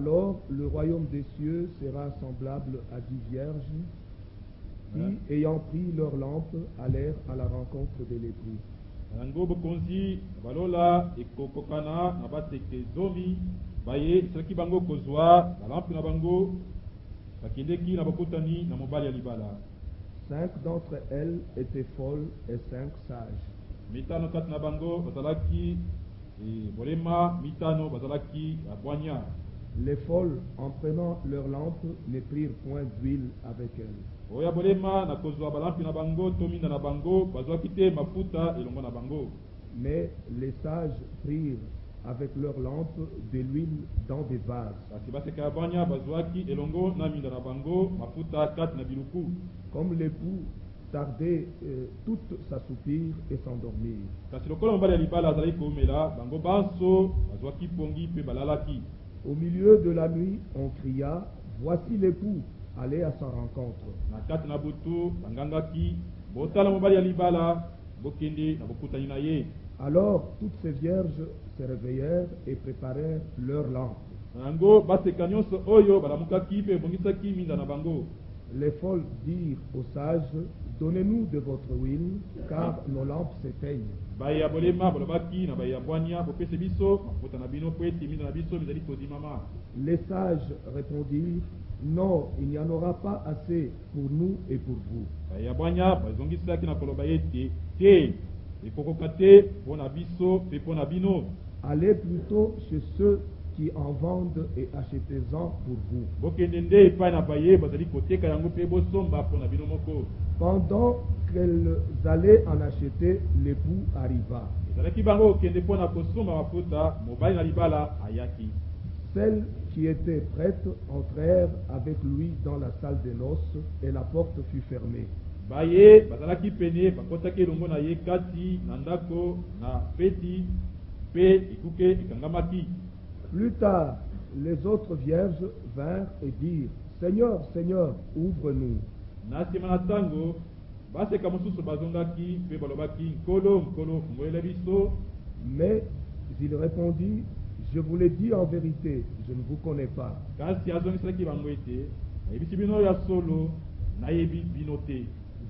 Alors le royaume des cieux sera semblable à 10 vierges qui, ayant pris leur lampe, allèrent à la rencontre de l'époux. Yango bokonzi balola ekokokana na bateke zomi baye soki bango kozwa balampi na bango bakendeki na bokutani na mobali ya libala. 5 d'entre elles étaient folles et 5 sages. Mitano kati na bango bazalaki bolema, mitano bazalaki abwanya. Les folles, en prenant leur lampe, ne prirent point d'huile avec elles. Oya bolema na kozwa balampi na bango to minda na bango bazwaki te mafuta elongo na bango. Mais les sages prirent avec leur lampe de l'huile dans des vases. Kasi baseka abwanya bazwaki elongo na minda na bango mafuta kati na biluku. Comme l'époux tardait toute s'assoupir et s'endormir. Kasi lokola mobali ya libala azalaki komela bango banso bazwaki pongi pe balalaki. Au milieu de la nuit, on cria, voici l'époux, allez à sa rencontre. Na kati na butu bangangaki botala mobali ya libala bokende na bokutani na ye. Alors toutes ces vierges se réveillèrent et préparèrent leurs lampes. Nango baseka nyonso oyo balamukaki pe bongisaki minda na bango. Les folles dirent aux sages, donnez-nous de votre huile, car nos lampes s'éteignent. Baya bolema bolobaki na baya bwanya bopese biso mafuta na bino po ete minda na biso bizali kozimama. Les sages répondirent, non, il n'y en aura pas assez pour nous et pour vous. Baya bwanya bazongisaki na koloba ete te ekokoka te mpo na biso pe mpo na bino. Allez plutôt chez ceux qui en vendent et achetez-en pour vous. Bokende nde epai na baye bazali koteka yango pe bosomba mpo na bino moko. Pendant qu'elles allaient en acheter, l'époux arriva. Ezalaki bango okende mpo na kosomba mafuta mobali na libala ayaki. Celles qui étaient prêtes entrèrent avec lui dans la salle des noces et la porte fut fermée. Baye bazalaki pene bakotaki elongo na ye kati na ndako na feti pe ekuke ekangamaki. Plus tard, les autres vierges vinrent et dirent, Seigneur, Seigneur, ouvre-nous. Na nsima na ntango baseka mosusu bazongaki mpe balobaki nkolo nkolo fungolela biso. Mais il répondit, je vous l'ai dit en vérité, je ne vous connais pas. Kasi azongiselaki bango ete nayebisi bino ya solo nayebi bino te.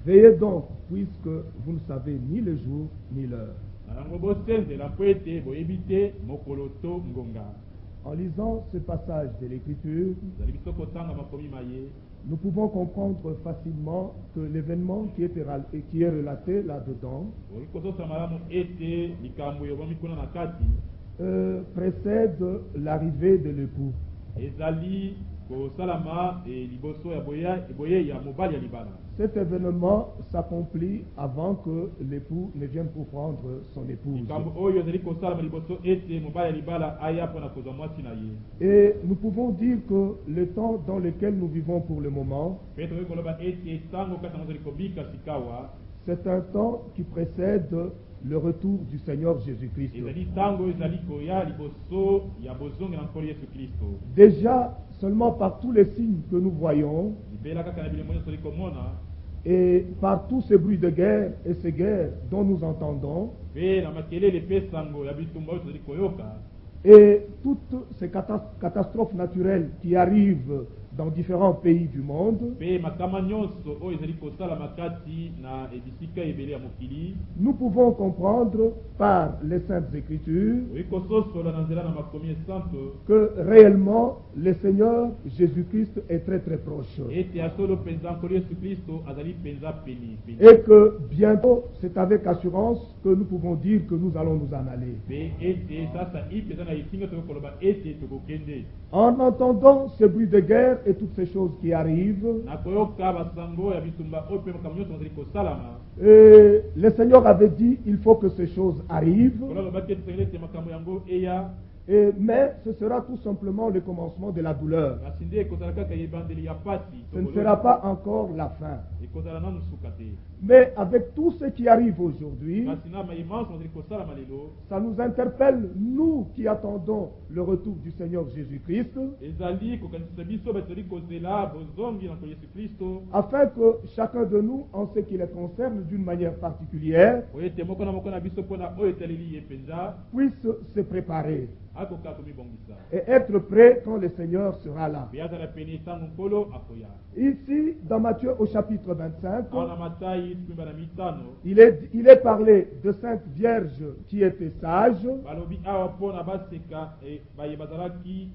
Veillez donc, puisque vous ne savez ni le jour ni l'heure. Nango bosenzela mpo ete boyebi te mokolo to ngonga. En lisant ce passage de l'Écriture, Zali biso kotanga makomi maye nous pouvons comprendre facilement que l'événement qui est relaté là-dedans okoki kozosa malamu ete likambo eyobomi kuna na kati précède l'arrivée de l'époux. ezali kosalama liboso ya boye ya mobali ya libala. Cet événement s'accomplit avant que l'époux ne vienne pour prendre son épouse. Likambo oyo ezali kosalama liboso ete mobali ya libala aya mpona kozwa mwasi na ye. Et nous pouvons dire que le temps dans lequel nous vivons pour le moment, Pe tokoki koloba ete ntango kati yango ezali kobika sikawa c'est un temps qui précède le retour du Seigneur Jésus-Christ. ezali ntango ezali koya liboso ya bozonge na nkolo yesu kristo. Déjà, seulement par tous les signes que nous voyons, libela kaka na bilemo nyonso ezali komona et par tous ces bruits de guerre et ces guerres dont nous entendons, pe na makelele pe sango ya bitumba oyo tozali koyoka et toutes ces catastrophes naturelles qui arrivent dans différents pays du monde, pe makama nyonso oyo ezali kosalama kati na ebisika ebele ya mokili nous pouvons comprendre par les Saintes Écritures oyi kososola na nzela na makomi esanto que réellement le Seigneur Jésus-Christ est très très proche. ete ya solo mpenza nkolo yesu kristo azali mpenza peni Et que bientôt, c'est avec assurance que nous pouvons dire que nous allons nous en aller. pe ete sasa ipeza na etinga tokoki koloba ete tokokende. En entendant ce bruit de guerre et toutes ces choses qui arrivent, na koyoka basango ya bitumba oyo mpe makambo nyonso ezali kosalama le Seigneur avait dit il faut que ces choses arrivent, kola lobaki ete tokende ete makambo yango eya mais ce sera tout simplement le commencement de la douleur. kasi nde ekozala kaka ebandeli ya pasi Ce ne sera pas encore la fin. ekozala nanu suka te. Mais avec tout ce qui arrive aujourd'hui, kasi na mayema nyonso ezali kosalama lelo ça nous interpelle, nous qui attendons le retour du Seigneur Jésus-Christ, ezali kokanisisa biso bato ezali kozela bozongi na nkolo yesu kristo afin que chacun de nous, en ce qui les concerne d'une manière particulière, oyo ete moko na biso mpona oyo etaleli ye mpenza puisse se préparer. akoka komibongisa et être prêt quand le Seigneur sera là. mpe azala pene ntango nkolo akoya. Ici, dans Matthieu au chapitre 25, awa na Matayi tukumba na mitano il est parlé de 5 vierges qui étaient sages balobi awa mpona baseka baye bazalaki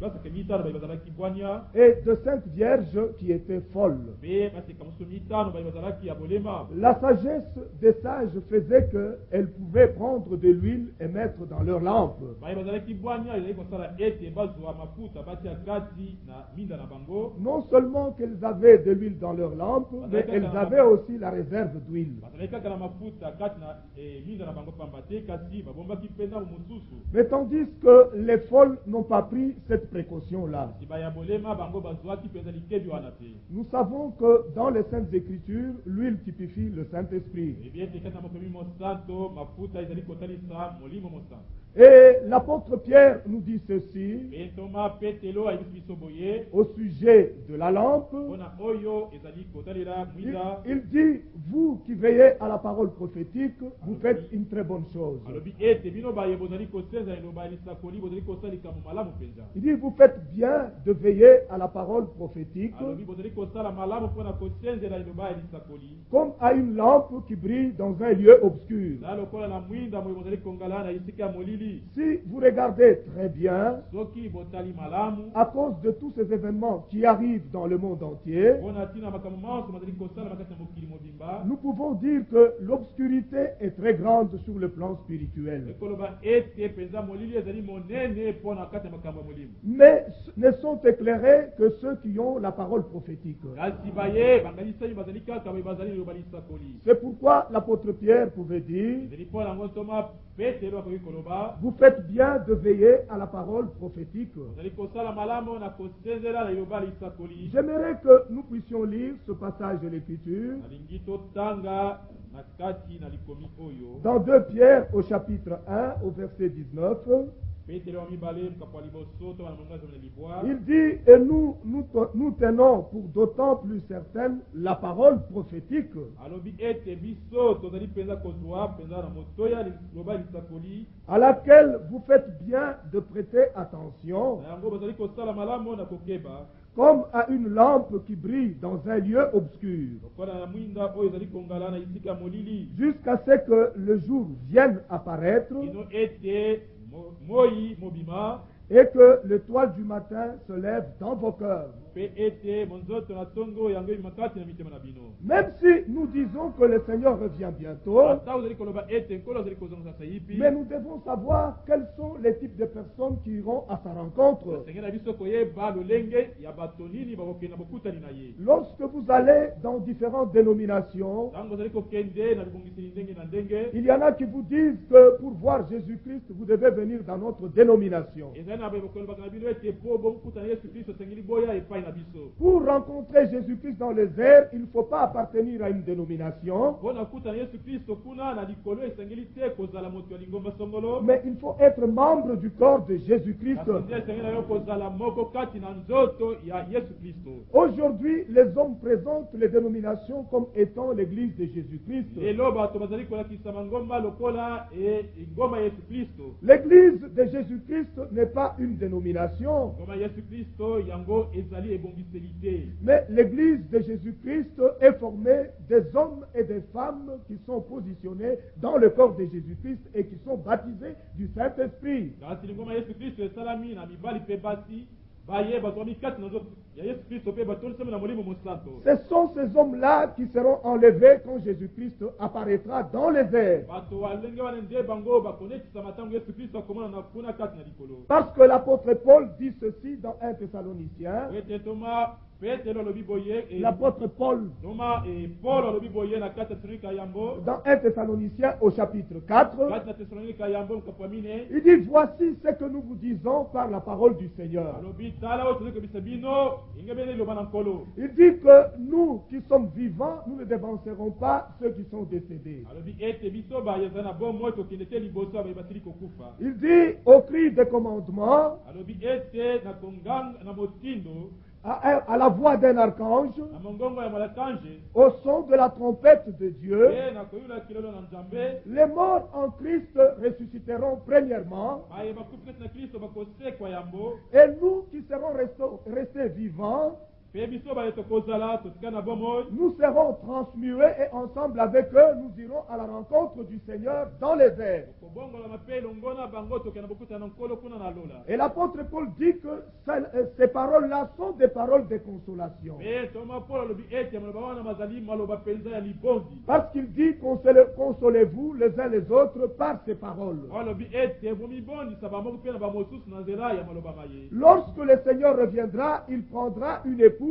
baseka mitano baye bazalaki bwanya et de 5 vierges qui étaient folles. mpe baseka mosusu mitano baye bazalaki ya bolema. La sagesse des sages faisait qu'elles pouvaient prendre de l'huile et mettre dans leurs lampes. baye bazalaki bwanya ezali kosala ete bazwa mafuta batia kati na minda na bango. Non seulement qu'elles avaient de l'huile dans leurs lampes, mais elles avaient aussi la réserve d'huile. bazalaki kaka na mafuta kati na minda na bango pamba te kasi babombaki mpenza mosusu. Mais tandis que les folles n'ont pas pris cette précaution-là. si baya bolema bango bazwaki mpenza likebi wana te. Nous savons que dans les Saintes Écritures, l'huile typifie le Saint-Esprit. ebi ete kati na makomi mosanto mafuta ezali kotalisa molimo mosanto. Et l'apôtre Pierre nous dit ceci mpe ntoma petelo ayebisi biso boye au sujet de la lampe. mpona oyo ezali kotalela mwinda. Il dit, vous qui veillez à la parole prophétique, vous faites une très bonne chose. alobi ete bino baye bozali kosenza eloba ya lisakoli bozali kosala likambo malamu mpenza. Il dit, vous faites bien de veiller à la parole prophétique, alobi bozali kosala malamu mpona kosenzela eloba ya lisakoli comme à une lampe qui brille dans un lieu obscur. za lokola na mwinda moyo bozali kongala na esika ya molili. Si vous regardez très bien, soki botali malamu à cause de tous ces événements qui arrivent dans le monde entier, mpona ntina makambo manso bazali kosala na kati ya mokili mobimba. nous pouvons dire que l'obscurité est très grande sur le plan spirituel. ekoloba ete mpenza molili ezali monene mpona kati ya makambo ya molimo. Mais ne sont éclairés que ceux qui ont la parole prophétique. kasi baye banganisani bazali kaka baye bazali eloba lisakoli. C'est pourquoi l'apôtre Pierre pouvait dire, ezali mpona yango ntoma petelo akoki koloba vous faites bien de veiller à la parole prophétique. ozali kosala malamu na kosenzela na eloba ya lisakoli. J'aimerais que nous puissions lire ce passage de l'Écriture nalingi totanga na kati na likomi oyo dans 2 Pierre au chapitre 1 au verset 19. petelo wa mibale mkapo ya liboso to bana mongazo na libwa. Il dit, et nous tenons pour d'autant plus certaine la parole prophétique, alobi ete biso tozali mpenza kozwa mpenza na motoya liloba ya lisakoli à laquelle vous faites bien de prêter attention, na yango bazali kosala malamu na kokeba comme à une lampe qui brille dans un lieu obscur, lokola na mwinda oyo ezali kongala na esika ya molili jusqu'à ce que le jour vienne apparaître kino ete moi mobima et que l'étoile du matin se lève dans vos cœurs. mpe ete monzoto na tongo yango ebima kati na mitema na bino. Même si nous disons que le Seigneur revient bientôt, ata ozali koloba ete nkolo azali kozongisa yipi mais nous devons savoir quels sont les types de personnes qui iront à sa rencontre. sengela biso koyeba lolenge ya bato nini bakokenda bokutani na ye. Lorsque vous allez dans différentes dénominations, ntango ozali kokende na bibongiseli ndenge na ndenge il y en a qui vous disent que pour voir Jésus-Christ, vous devez venir dans notre dénomination. ezali na bakolobaka na bino ete po bokutana yesu kristo osengeli boya epai na biso. Pour rencontrer Jésus-Christ dans les airs, il ne faut pas appartenir à une dénomination, mpo na kutana yesu kristo kuna na likolo esengeli te kozala moto ya lingomba songolo. mais il faut être membre du corps de Jésus-Christ. kasi nde esengeli na yo kozala moko kati na nzoto ya yesu kristo. Aujourd'hui, les hommes présentent les dénominations comme étant l'église de Jésus-Christ. lelo bato bazali kolakisama ngomba lokola ngomba ya yesu kristo. L'église de Jésus-Christ n'est pas une dénomination, ngomba ya yesu kristo yango ezali ebongiseli te. mais l'église de Jésus-Christ est formée des hommes et des femmes qui sont positionnés dans le corps de Jésus-Christ et qui sont baptisés du Saint-Esprit. kasi lingomba ya yesu kristo esalami na mibali mpe basi baye bazwami kati na nzoto ya yesu kristo mpe batolisami na molimo mosanto. Ce sont ces hommes-là qui seront enlevés quand Jésus-Christ apparaîtra dans les airs. bato balenge wana nde bango bakonetisama ntango yesu kristo akomonana kuna kati na likolo. Parce que l'apôtre Paul dit ceci dans 1 Thessaloniciens. ete toma petelo alobi boye L'apôtre Paul, toma paul alobi boye na kati ya tesalonika yambo dans 1 Thessaloniciens au chapitre 4, kati na tesalonika yambo mkapo ya mine il dit, voici ce que nous vous disons par la parole du Seigneur. alobi tala oyo tozali kobisa bino ingebeli liloba na nkolo. Il dit que nous qui sommes vivants, nous ne dévancerons pas ceux qui sont décédés. alobi ete biso baye ezali na bomoi tokende te liboso abaye basili kokufa. Il dit au cri des commandements alobi ete na konganga na motindo à la voix d'un archange, na mongongo ya malakange au son de la trompette de Dieu, ye na koyula kilolo na nzambe les morts en Christ ressusciteront premièrement, baye bakufi kati na kristo bakosekwa yambo et nous qui serons restés vivants, mpe biso baye tokozala totika na bomoi nous serons transmués et ensemble avec eux, nous irons à la rencontre du Seigneur dans les airs. kobongolama mpe elongo na bango tokenda bokutana na nkolo kuna na lola Et l'apôtre Paul dit que ces paroles-là sont des paroles de consolation. mpe toma polo alobi ete maloba wana mazali maloba mpenza ya libondi Parce qu'il dit, consolez-vous les uns les autres par ces paroles. alobi ete bomibondisa bamoko mpe na bamosusu na nzela ya maloba maye Lorsque le Seigneur reviendra, il prendra une épouse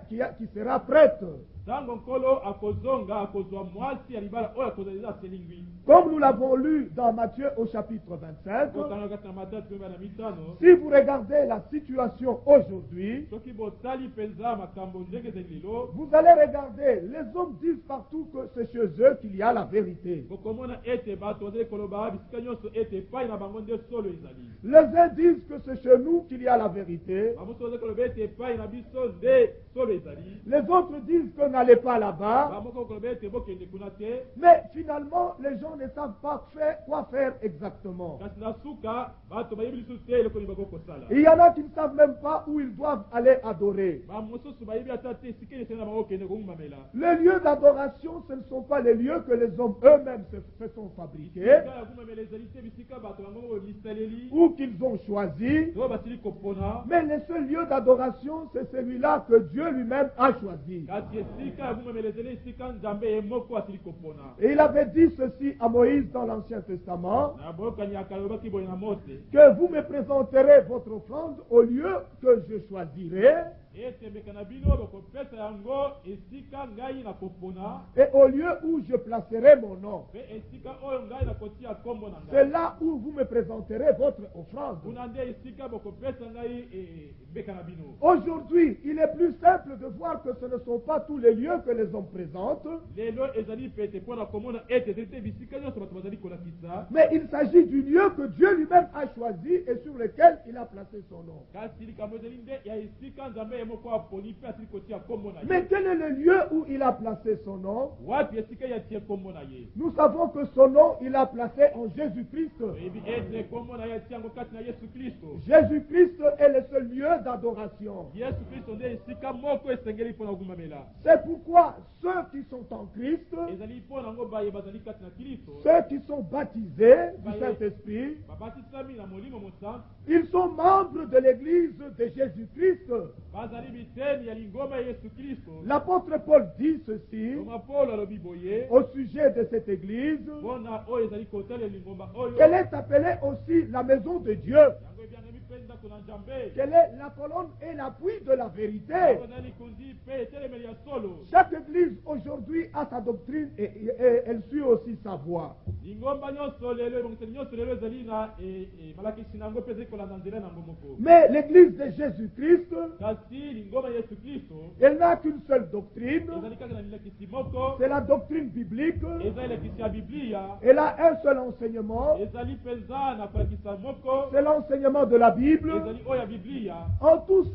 qui sera prête. ntango nkolo akozonga akozwa mwasi ya libala oyo akozaliza aselingwi Comme nous l'avons lu dans Matthieu au chapitre 25, kotanga kati na mata tuemba na mitano si vous regardez la situation aujourd'hui, soki botali mpenza makambo ndenge ezali lelo vous allez regarder, les hommes disent partout que c'est chez eux qu'il y a la vérité. bokomona ete bato bazali koloba bisika nyonso ete epai na bango nde solo ezali Les uns disent que c'est chez nous qu'il y a la vérité. bamosusu bazali koloba ete epai na biso nde solo ezali Les autres disent que n'allez pas là-bas. bamoko koloba ete bokende kuna te Mais finalement, les gens ne savent pas quoi faire exactement. kasi na suka bato bayebi lisusu te eloko nini bakokosala Il y en a qui ne savent même pas où ils doivent aller adorer. bamosusu bayebi ata te esika esengeli na bango kokende kongumamela Les lieux d'adoration, ce ne sont pas les lieux que les hommes eux-mêmes se sont fabriqués bisika ya kumamela ezali te bisika bato bango moko bisaleli ou qu'ils ont choisi. oyo basili kopona Mais le seul lieu d'adoration, c'est celui-là que Dieu lui-même a choisi. kasi esika ya kumamela ezali esika nzambe ye moko asili kopona Et il avait dit ceci à Moïse dans l'Ancien Testament, na boyokani ya kala lobaki boye na mose que vous me présenterez votre offrande au lieu que je choisirai ete mbeka na bino bokopesa yango esika ngai na kopona et au lieu où je placerai mon nom. mpe esika oyo ngai nakotia kombo na C'est ngai là où vous me présenterez votre offrande. kuna nde esika bokopesa ngai mbeka na bino Aujourd'hui, il est plus simple de voir que ce ne sont pas tous les lieux que les hommes présentent, lelo ezali pete mpo na komona ete ezali te bisika nyonso bato bazali kolakisa mais il s'agit du lieu que Dieu lui-même a choisi et sur lequel il a placé son nom. kasi likambo ezali nde ya esika nzambe ye moko aponi mpe asili kotia kombo na Mais ye quel est le lieu où il a placé son nom? wapi esika ye atie kombo na ye Nous savons que son nom, il a placé en Jésus-Christ. oyebi ete kombo na ye atie yango kati na yesu kristo Jésus-Christ est le seul lieu d'adoration. yesu kristo nde esika moko esengeli mpo na kogumamela C'est pourquoi ceux qui sont en Christ, ezali mpo nango baye bazali kati na kristo ceux qui sont baptisés du Saint-Esprit, babatisami na molimo mosantu ils sont membres de l'Église de Jésus-Christ. bazali biteni ya lingomba ya yesu kristo L'apôtre Paul dit ceci toma polo alobi boye au sujet de cette Église, mpona oyo ezali kotala lingomba oyo qu'elle est appelée aussi la maison de Dieu, yango ebyangami mpe ndako na nzambe qu'elle est la colonne et l'appui de la vérité. yango na likonzi mpe etelemeli ya solo Chaque Église aujourd'hui a sa doctrine et elle suit aussi sa voie. lingomba nyonso lelo ebongiseli nyonso lelo ezali na malakisi na yango mpe ezali kolanda nzela na yango moko Mais l'Église de Jésus-Christ, kasi lingomba ya yesu kristo elle n'a qu'une seule doctrine, ezali kaka na milakisi moko c'est la doctrine biblique. eza elakisi ya biblia Elle a un seul enseignement, ezali mpenza na kolakisa moko c'est l'enseignement de la Bible. ezali oyo ya biblia En tout ce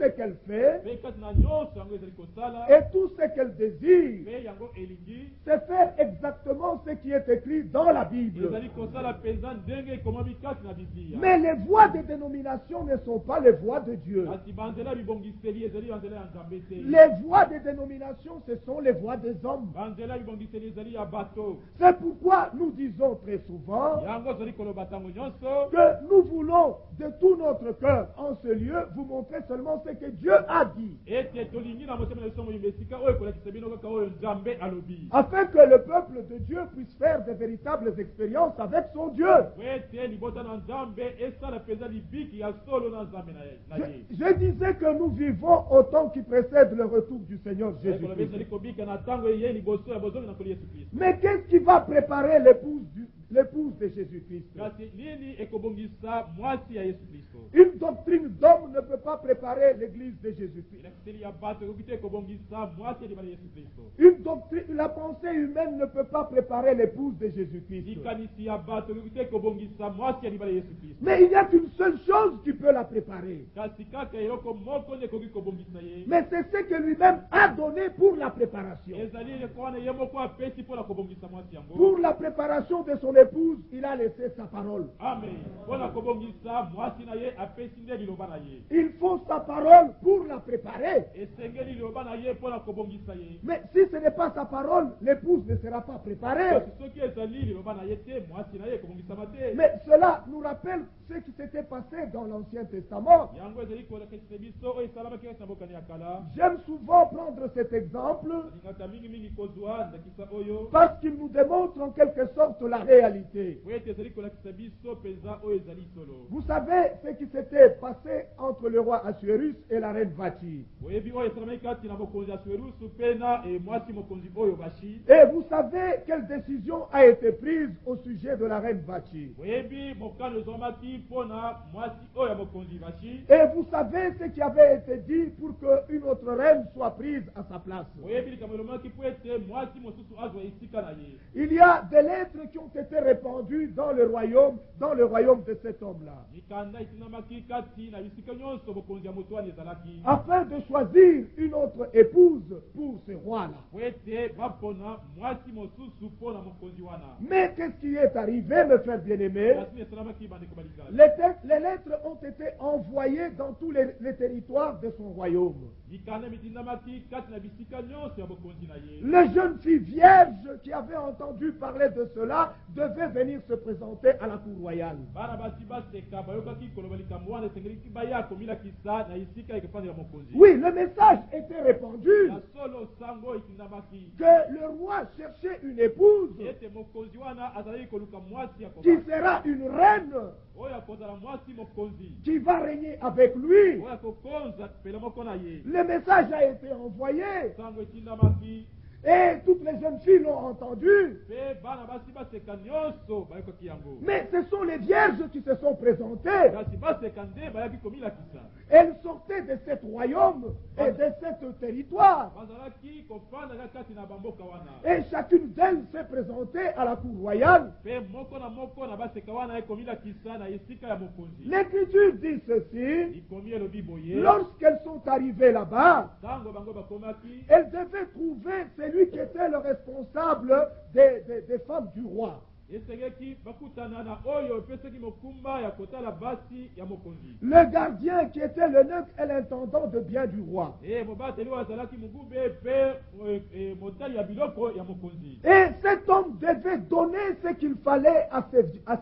qu'elle fait mpe kati na nyonso yango ezali kosala et tout ce qu'elle désire, mpe yango elingi c'est faire exactement ce qui est écrit dans la Bible. ezali kosala mpenza ndenge ekomami kati na biblia Mais les voies des dénominations ne sont pas les voies de Dieu. kasi banzela bibongiseli ezali banzela ya nzambe te Les voies des dénominations, ce sont les voies des hommes. banzela bibongiseli ezali ya bato C'est pourquoi nous disons très souvent yango ozali koloba ntango nyonso que nous voulons de tout notre cœur en ce lieu vous montrer seulement ce que Dieu a dit, ete tolingi na motema na biso moyimba esika oyo ekolakisa bino kaka oyo nzambe alobi afin que le peuple de Dieu puisse faire de véritables expériences avec son Dieu. po ete libota na nzambe esala mpenza libiki ya solo na nzambe na ye Je disais que nous vivons au temps qui précède le retour du Seigneur koloba Jésus-Christ. ezali kobika na ntango ye liboso ya bozongi na koli yesu kristo Mais qu'est-ce qui va préparer l'épouse l'épouse de Jésus-Christ. kasi nini ekobongisa mwasi ya yesu kristo. Une doctrine d'homme ne peut pas préparer l'église de Jésus-Christ. ilakiseli ya bato ekoki te ekobongisa mwasi ya libala yesu kristo. Une doctrine, la pensée humaine ne peut pas préparer l'épouse de Jésus-Christ. likanisi ya bato ekoki te ekobongisa mwasi ya libala yesu kristo. Mais il n'y a qu'une seule chose qui peut la préparer. kasi kaka eloko moko nde ekoki kobongisa ye. Mais c'est ce que lui-même a donné pour la préparation. ezali eloko wana ye moko apesi mpona kobongisa mwasi yango. Pour la préparation de son épouse, il a laissé sa parole. amen. mpona kobongisa mwasi na ye apesi nde liloba na ye. Il faut sa parole pour la préparer. esengeli liloba na ye mpona kobongisa ye. Mais si ce n'est pas sa parole, l'épouse ne sera pas préparée. kasi soki ezali liloba na ye te mwasi na ye ekobongisama te. Mais cela nous rappelle ce qui s'était passé dans l'Ancien Testament. yango ezali kolakisa biso oyo esalamaki kati na bokani ya kala. J'aime souvent prendre cet exemple alingaka mingimingi kozwa ndakisa oyo parce qu'il nous démontre en quelque sorte la réalité. po ete ezali kolakisa biso mpenza oyo ezali solo. Vous savez ce qui s'était passé entre le roi Assuérus et la reine Vati. boyebi oyo esalamaki kati na mokonzi ya suerusu mpe na mwasi mokonzi oyo bashi. Et vous savez quelle décision a été prise au sujet de la reine Vati. boyebi mokano ezwamaki mpo na mwasi oyo ya mokonzi bashi. Et vous savez ce qui avait été dit pour qu'une autre reine soit prise à sa place. boyebi likambo elomaki mpo ete mwasi mosusu azwa esika na ye. Il y a des lettres qui ont été répandues dans le royaume de cet homme-là, mikanda etinamaki kati na bisika nyonso bokonzi ya moto wana ezalaki. afin de choisir une autre épouse pour ce roi-là. po ete bapona mwasi mosusu mpo na mokonzi wana. Mais qu'est-ce qui est arrivé, mes frères bien-aimés? kasi esalamaki bandeko balikali. Les lettres ont été envoyées dans tous les territoires de son royaume. mikanda mitindamaki kati na bisika nyonso ya bokonzi na ye. Les jeunes filles vierges qui avaient entendu parler de cela devaient venir se présenter à la cour royale. bana basi baseka bayokaki koloba likambo wana esengeliki baya komilakisa na esika ekefandela mokonzi. Oui, le message était répandu na solo sango etindamaki que le roi cherchait une épouse ete mokonzi wana azalaki koluka mwasi ya qui koba sera une reine oyo akozala mwasi mokonzi qui va régner avec lui. oyo akokonza pele moko na ye. Le message a été envoyé sango etindamaki et toutes les jeunes filles l'ont entendu. mpe bana basi baseka nyonso bayokaki yango. Mais ce sont les vierges qui se sont présentées. kasi baseka nde bayaki komilakisa. Elles sortaient de cet royaume et de cet territoire. bazalaki kofandaka kati na bamboka wana. Et chacune d'elles s'est présentée à la cour royale. mpe moko na baseka wana ekomilakisa na esika ya mokonzi. L'Écriture dit ceci. likomi elobi boye Lorsqu'elles sont arrivées là-bas, ntango bango bakomaki elles devaient trouver celui qui était le responsable des femmes du roi. esengeki bakutana na oyo epesaki mokumba ya kotala basi ya mokonzi. Le gardien qui était le neutre et l'intendant de bien du roi. mobateli oyo azalaki mogube mpe motali ya biloko ya mokonzi. Et cet homme devait donner ce qu'il fallait à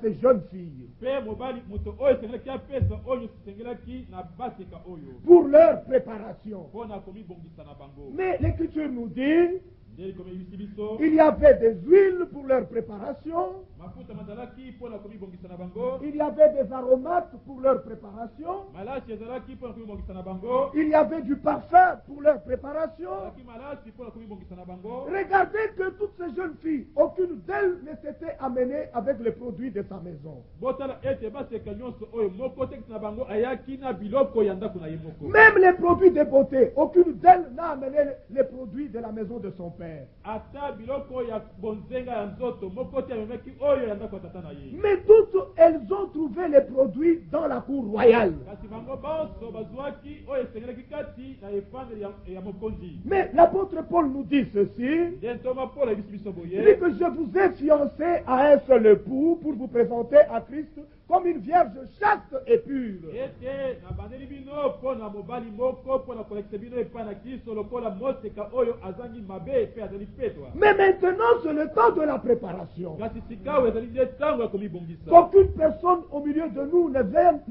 ces jeunes filles mpe mobali moto oyo esengelaki apesa oyo esengelaki na baseka oyo pour leur préparation. mpona komibongisa na bango. Mais l'Écriture nous dit nde likomi ebisi biso il y avait des huiles pour leur préparation, mafuta mazalaki mpona komibongisa na bango. il y avait des aromates pour leur préparation, malasi ezalaki mpona komibongisa na bango. il y avait du parfum pour leur préparation. ezalaki malasi mpona komibongisa na bango. Regardez que toutes ces jeunes filles, aucune d'elles ne s'était amenée avec les produits de sa maison. botala ete baseka nyonso oyo moko tekisi na bango ayaki na biloko ya ndako na ye moko. Même les produits de beauté, aucune d'elles n'a amené les produits de la maison de son père. ata biloko ya bonzenga ya nzoto moko te amemaki oyo ya ndako ya tata na ye. Mais toutes elles ont trouvé les produits dans la cour royale. kasi bango bonso bazwaki oyo esengelaki kati na efandeli ya mokonzi. Mais l'apôtre Paul nous dit ceci. nde ntoma polo ayebisi biso Il dit boye que je vous ai fiancé à un seul époux pour vous présenter à Christ comme une vierge chaste et pure. ete nabandeli bino mpo na mobali moko mpo na kolekisa bino epai na kristo lokola moseka oyo azangi mabe mpe azali petwa. Mais maintenant, c'est le temps de la préparation. kasi sikawo ezali nde ntango ya komibongisa. Qu'aucune personne au milieu de nous ne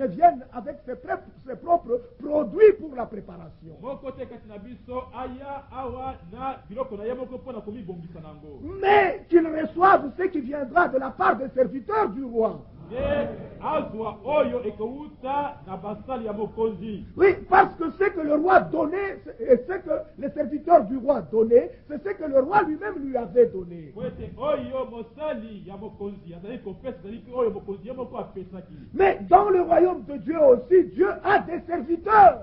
vienne avec ses propres produits pour la préparation. moko te kati na biso aya awa na biloko na ye moko mpo na komibongisa nango. Mais qu'ils reçoivent ce qui viendra de la part des serviteurs du roi. Oui, parce que ce que le roi donnait, et ce que les serviteurs du roi donnaient, c'est ce que le roi lui-même lui avait donné. Mais dans le royaume de Dieu aussi, Dieu a des serviteurs.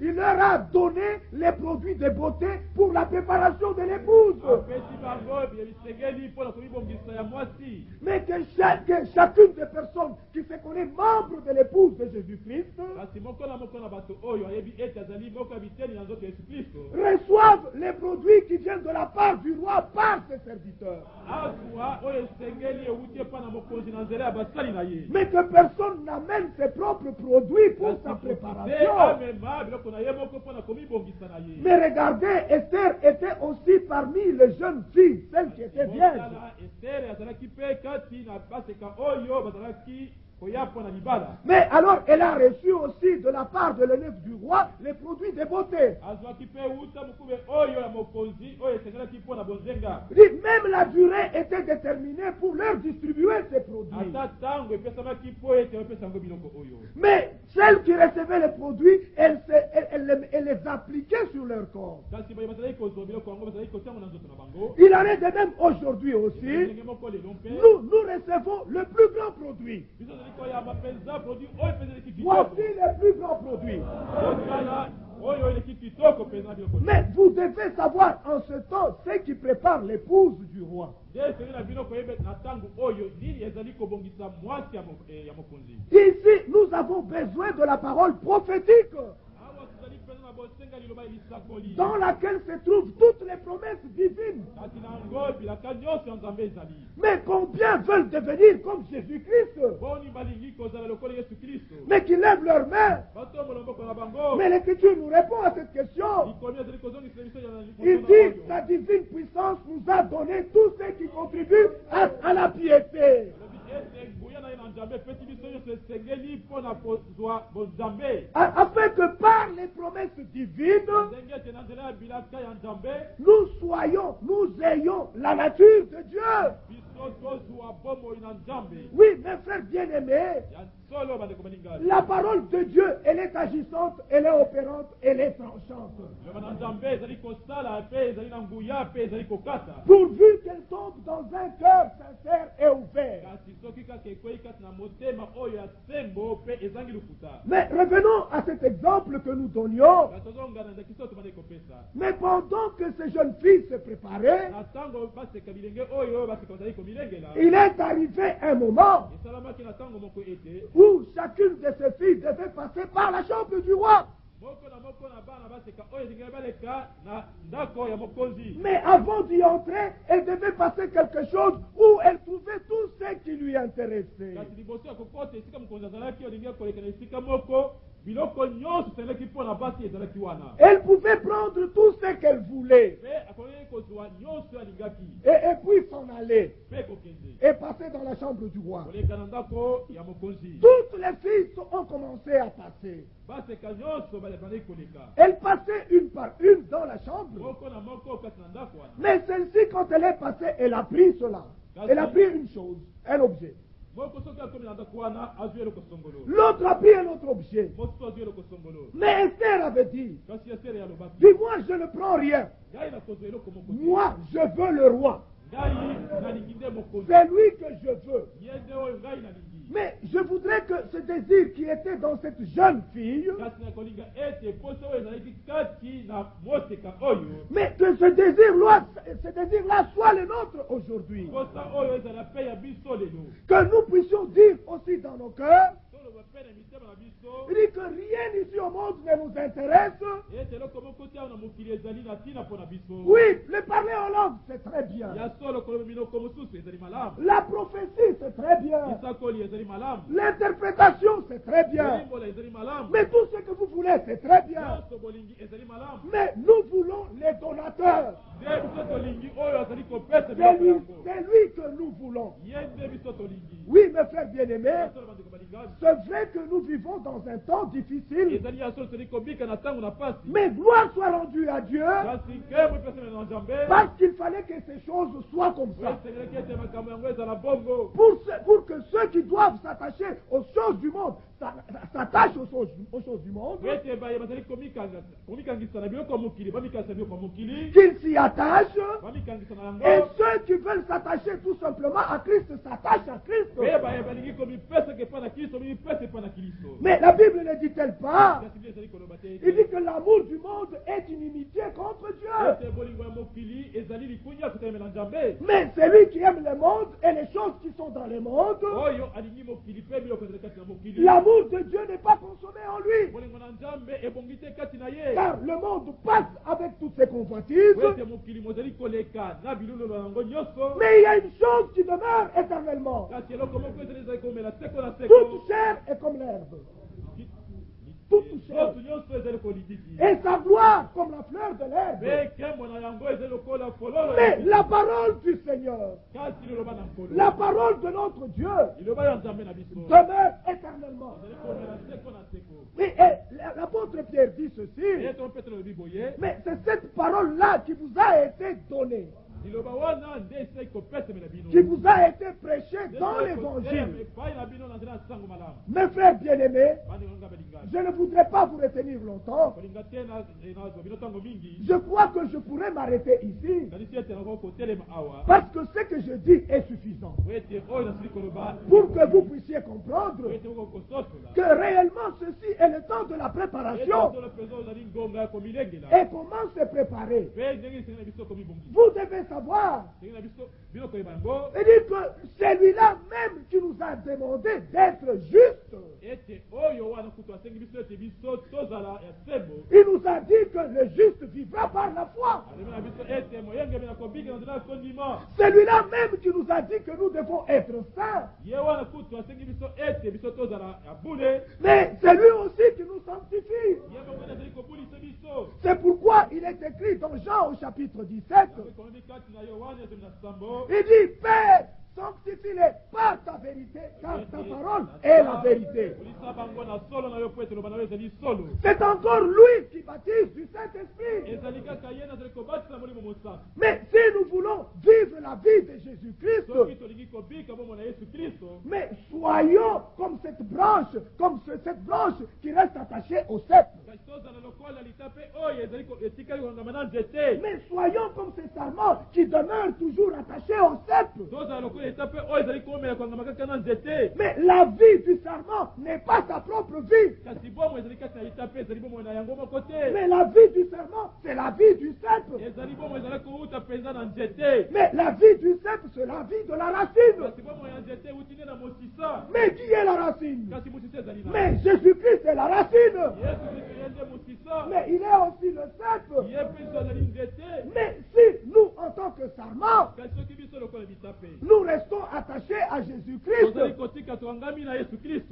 Il leur a donné les produits de beauté pour la préparation de l'épouse. Mais que chacune des personnes qui se connaît membre de l'épouse de Jésus-Christ reçoivent les produits qui viennent de la part du roi par ses serviteurs. Mais que personne n'amène ses propres produits pour sa préparation. Mais regardez, Esther était aussi parmi les jeunes filles, celles qui étaient vierges. Mais alors, elle a reçu aussi de la part de l'élève du roi les produits de beauté. Même la durée était déterminée pour leur distribuer ces produits. Mais celles qui recevaient les produits, elles les appliquaient sur leur corps. Il en est de même aujourd'hui aussi. Nous recevons le plus grand produit. Voici les plus grands produits. Mais vous devez savoir en ce temps ce qui prépare l'épouse du roi. Ici, nous avons besoin de la parole prophétique dans laquelle se trouvent toutes les promesses divines. Mais combien veulent devenir comme Jésus-Christ? Mais qui lèvent leurs mains. Mais l'Écriture nous répond à cette question. Il dit, sa divine puissance nous a donné tout ce qui contribue à la piété. Afin que par les promesses divines, nous ayons la nature de Dieu. Oui, mes frères bien-aimés, la parole de Dieu, elle est agissante, elle est opérante, elle est tranchante. Pourvu qu'elle tombe dans un cœur sincère et ouvert. Mais revenons à cet exemple que nous donnions. Mais pendant que ces jeunes filles se préparaient, il est arrivé un moment où chacune de ces filles devait passer par la chambre du roi. Mais avant d'y entrer, elle devait passer quelque chose où elle trouvait tout ce qui lui intéressait. Elle pouvait prendre tout ce qu'elle voulait et puis s'en aller et passer dans la chambre du roi. Toutes les filles ont commencé à passer. Elle passait une par une dans la chambre. Mais celle-ci, quand elle est passée, elle a pris cela. Elle a pris une chose, un objet. L'autre a pris un autre objet. Mais Esther avait dit, dis-moi, je ne prends rien. Moi, je veux le roi. C'est lui que je veux. Mais je voudrais que ce désir qui était dans cette jeune fille, mais que ce désir-là soit le nôtre aujourd'hui. Que nous puissions dire aussi dans nos cœurs, il dit que rien ici au monde ne nous intéresse. Oui, le parler en langue, c'est très bien. La prophétie, c'est très bien. L'interprétation, c'est très bien. Mais tout ce que vous voulez, c'est très bien. Mais nous voulons les donateurs. C'est lui que nous voulons. Oui, mes frères bien-aimés, c'est vrai que nous vivons dans un temps difficile, mais gloire soit rendue à Dieu, parce qu'il fallait que ces choses soient comme ça. Pour que ceux qui doivent s'attacher aux choses du monde s'attachent aux choses du monde, qu'ils s'y attachent, et ceux qui veulent s'attacher tout simplement à Christ s'attachent à Christ. Mais la Bible ne dit-elle pas? Il dit que l'amour du monde est une inimitié contre Dieu. Mais celui qui aime le monde et les choses qui sont dans le monde, l'amour de Dieu n'est pas consommé en lui. Car le monde passe avec toutes ses convoitises, mais il y a une chose qui demeure éternellement. Toute chair est comme l'herbe. Toute chair. Et sa gloire comme la fleur de l'herbe. Mais la parole du Seigneur, la parole de notre Dieu, demeure éternellement. Et l'apôtre Pierre dit ceci, mais c'est cette parole-là qui vous a été donnée, qui vous a été prêché dans l'évangile. Mes frères bien-aimés, je ne voudrais pas vous retenir longtemps. Je crois que je pourrais m'arrêter ici, parce que ce que je dis est suffisant pour que vous puissiez comprendre que réellement ceci est le temps de la préparation. Et comment se préparer? Vous devez savoir. Il dit que celui-là même qui nous a demandé d'être juste, il nous a dit que le juste vivra par la foi. Celui-là même qui nous a dit que nous devons être saints, mais c'est lui aussi qui nous sanctifie. C'est pourquoi il est écrit dans Jean au chapitre 17, il dit, Père, sanctifie-les par ta vérité, car ta parole est la vérité. C'est encore lui qui baptise du Saint-Esprit. Mais si nous voulons vivre la vie de Jésus-Christ, mais soyons comme cette branche qui reste attachée au cep. Mais soyons comme ces sarments qui demeurent toujours attachés au cep. Mais la vie du sarment n'est pas sa propre vie. Mais la vie du sarment, c'est la vie du cep. Mais la vie du cep, c'est la vie de la racine. Mais qui est la racine? Mais Jésus-Christ est la racine. Mais il est aussi le cep. Mais si nous, en tant que sarment, nous restons attachés à Jésus-Christ,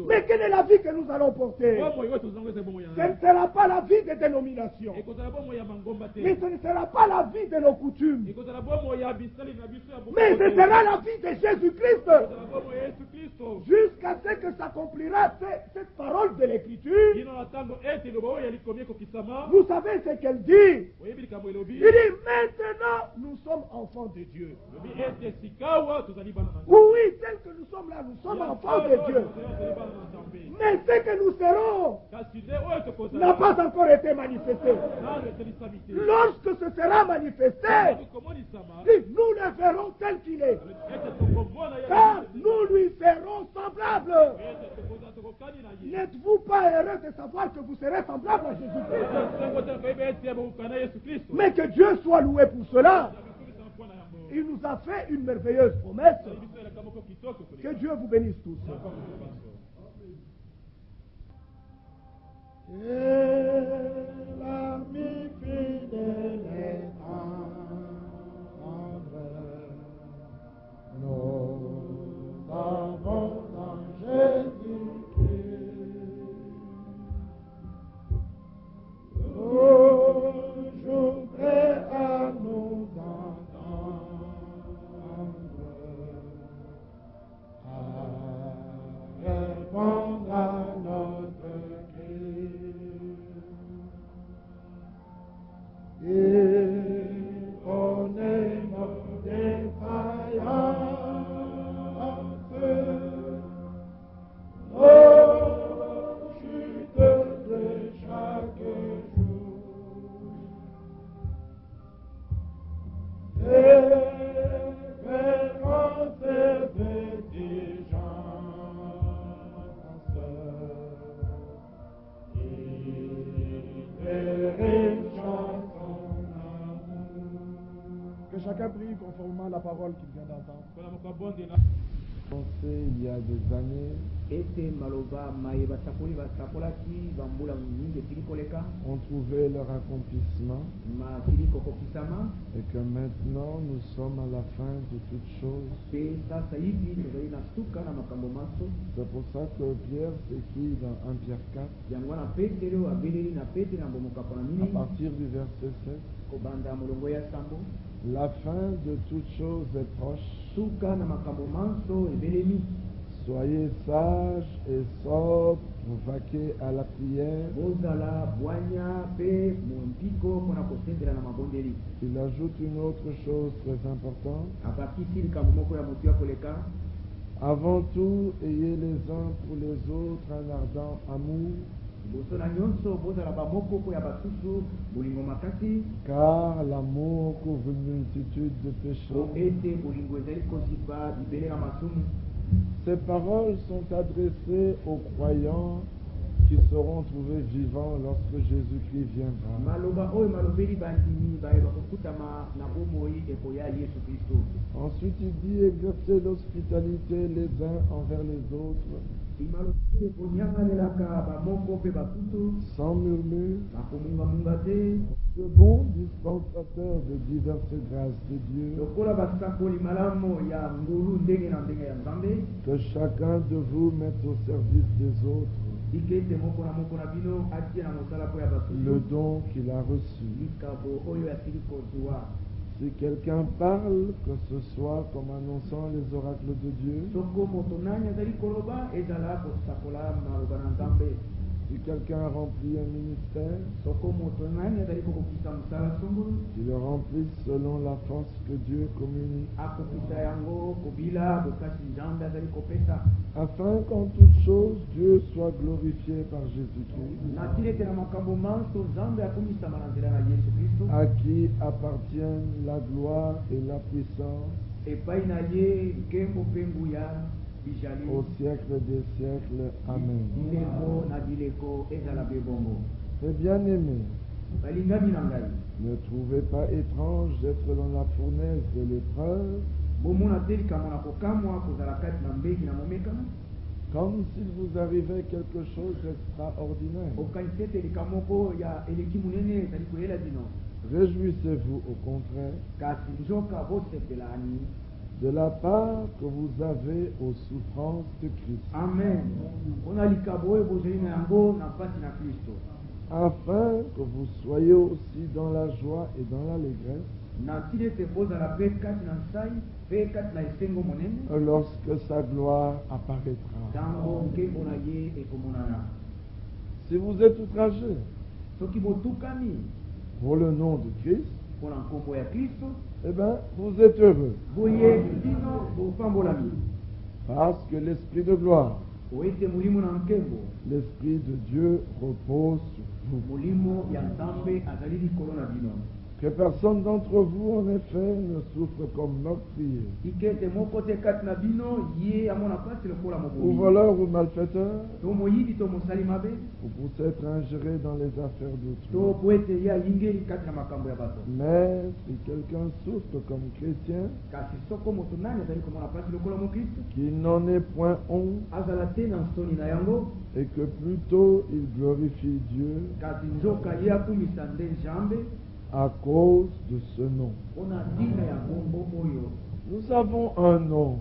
mais quelle est la vie que nous allons porter? Ce ne sera pas la vie des dénominations, mais ce ne sera pas la vie de nos coutumes, mais ce sera la vie de Jésus-Christ, jusqu'à ce que s'accomplira cette parole de l'Écriture. Vous savez ce qu'elle dit? Il dit, maintenant nous sommes enfants de Dieu. Oui, tel que nous sommes là, nous sommes enfants de Dieu. Mais ce que nous serons n'a pas encore été manifesté. Lorsque ce sera manifesté, nous le verrons tel qu'il est. Car nous lui serons semblables. N'êtes-vous pas heureux de savoir que vous serez semblables à Jésus-Christ? Mais que Dieu soit loué pour cela. Il nous a fait une merveilleuse promesse. Que Dieu vous bénisse tous. L'ami fidèle est tendre, nous avons en Jésus-Christ toujours prêt à nous Que chacun prie conformément à la parole qu'il vient d'entendre. Il y a des années, on trouvait leur accomplissement et que maintenant nous sommes à la fin de toutes choses. C'est pour ça que Pierre s'écrit dans 1 Pierre 4 à partir du verset 7. La fin de toutes choses est proche. Soyez sages et sobres pour vaquer à la prière. Il ajoute une autre chose très importante. Avant tout, ayez les uns pour les autres un ardent amour. Car l'amour couvre une multitude de péchés. Ces paroles sont adressées aux croyants qui seront trouvés vivants lorsque Jésus-Christ viendra. Ensuite, il dit exercer l'hospitalité les uns envers les autres, sans murmure, de bons dispensateurs de diverses grâces de Dieu, que chacun de vous mette au service des autres le don qu'il a reçu. Si quelqu'un parle, que ce soit comme annonçant les oracles de Dieu. Si quelqu'un remplit un ministère, qu'il le remplisse selon la force que Dieu communique, afin qu'en toutes choses Dieu soit glorifié par Jésus-Christ, à qui appartiennent la gloire et la puissance au siècle des siècles. Amen. Mes bien-aimés, ne trouvez pas étrange d'être dans la fournaise de l'épreuve, comme s'il vous arrivait quelque chose d'extraordinaire. Réjouissez-vous au contraire de la part que vous avez aux souffrances de Christ. Amen. Afin que vous soyez aussi dans la joie et dans l'allégresse lorsque sa gloire apparaîtra. Si vous êtes outragés pour le nom de Christ, eh bien, vous êtes heureux. Parce que l'Esprit de gloire, l'Esprit de Dieu repose sur vous. Que personne d'entre vous, en effet, ne souffre comme meurtrier, ou voleur ou malfaiteur, ou pour s'être ingéré dans les affaires d'autrui. Mais si quelqu'un souffre comme chrétien, qu'il n'en ait point honte, et que plutôt il glorifie Dieu à cause de ce nom. Nous avons un nom.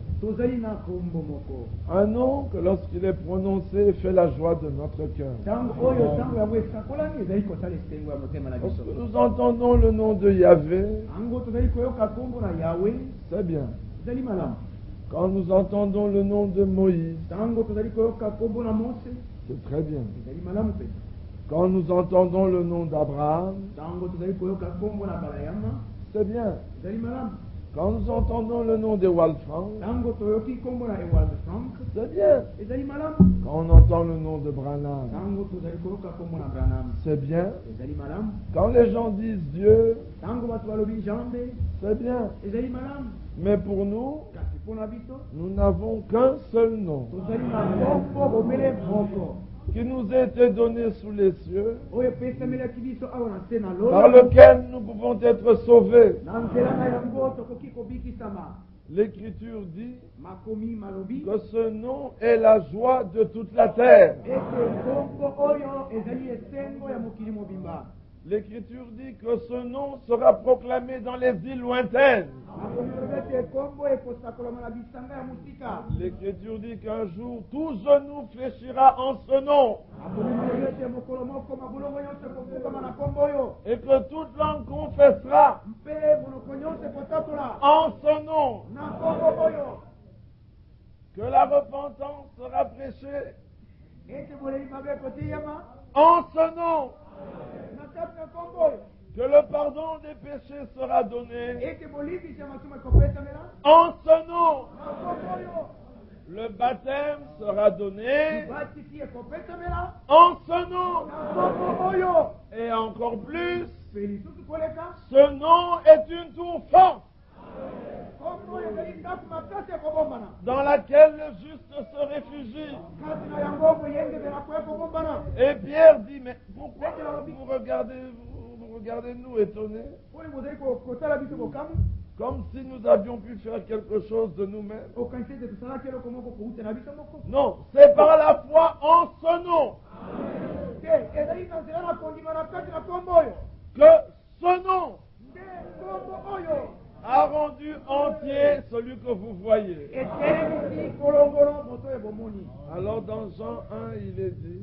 Un nom que lorsqu'il est prononcé fait la joie de notre cœur. Lorsque nous entendons le nom de Yahvé, c'est bien. Quand nous entendons le nom de Moïse, c'est très bien. Quand nous entendons le nom d'Abraham, c'est bien. Quand nous entendons le nom de Walfranc, c'est bien. Quand on entend le nom de Branham, c'est bien. Quand les gens disent Dieu, c'est bien. Mais pour nous, nous n'avons qu'un seul nom. qui nous a été donné sous les cieux, par lequel nous pouvons être sauvés. L'Écriture dit que ce nom est la joie de toute la terre. L'Écriture dit que ce nom sera proclamé dans les îles lointaines. L'Écriture dit qu'un jour tout genou fléchira en ce nom. Et que toute langue confessera en ce nom. Que la repentance sera prêchée en ce nom. Que le pardon des péchés sera donné en ce nom. Le baptême sera donné en ce nom. Et encore plus, ce nom est une tour forte dans laquelle le juste se réfugie. Et Pierre dit, mais pourquoi vous regardez nous étonnés, comme si nous avions pu faire quelque chose de nous-mêmes? Non, c'est par la foi en ce nom que ce nom a rendu entier celui que vous voyez. Alors dans Jean 1, il est dit,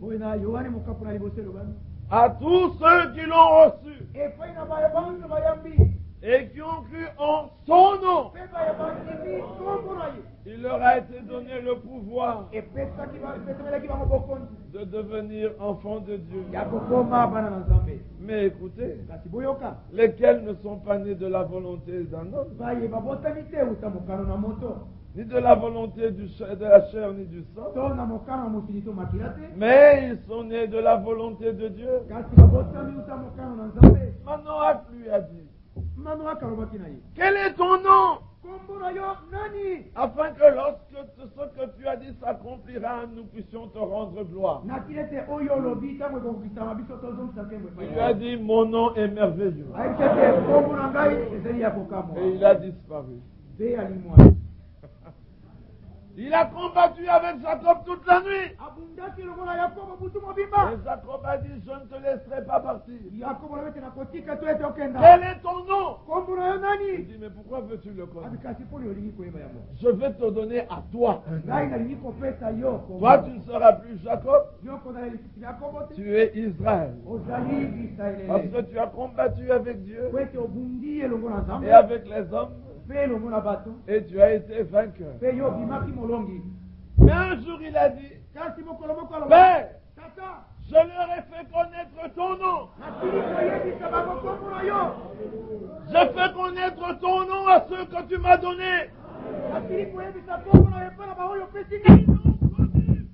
à tous ceux qui l'ont reçu et qui ont cru en son nom, il leur a été donné le pouvoir de devenir enfants de Dieu. Mais écoutez, lesquels ne sont pas nés de la volonté d'un homme, ni de la volonté de la chair, ni du sang, mais ils sont nés de la volonté de Dieu. Manoach lui a dit, quel est ton nom? Afin que lorsque ce que tu as dit s'accomplira, nous puissions te rendre gloire. Il lui a dit, mon nom est merveilleux. Et il a disparu. Il a combattu avec Jacob toute la nuit. Et Jacob a dit, je ne te laisserai pas partir. Quel est ton nom? Il dit, mais pourquoi veux-tu le connaître? Je vais te donner à toi un nom. Toi, tu ne seras plus Jacob. Tu es Israël. Parce que tu as combattu avec Dieu et avec les hommes. Et tu as été vainqueur. Mais un jour il a dit, Père, je leur ai fait connaître ton nom. Je fais connaître ton nom à ceux que tu m'as donnés. Ils l'ont connu.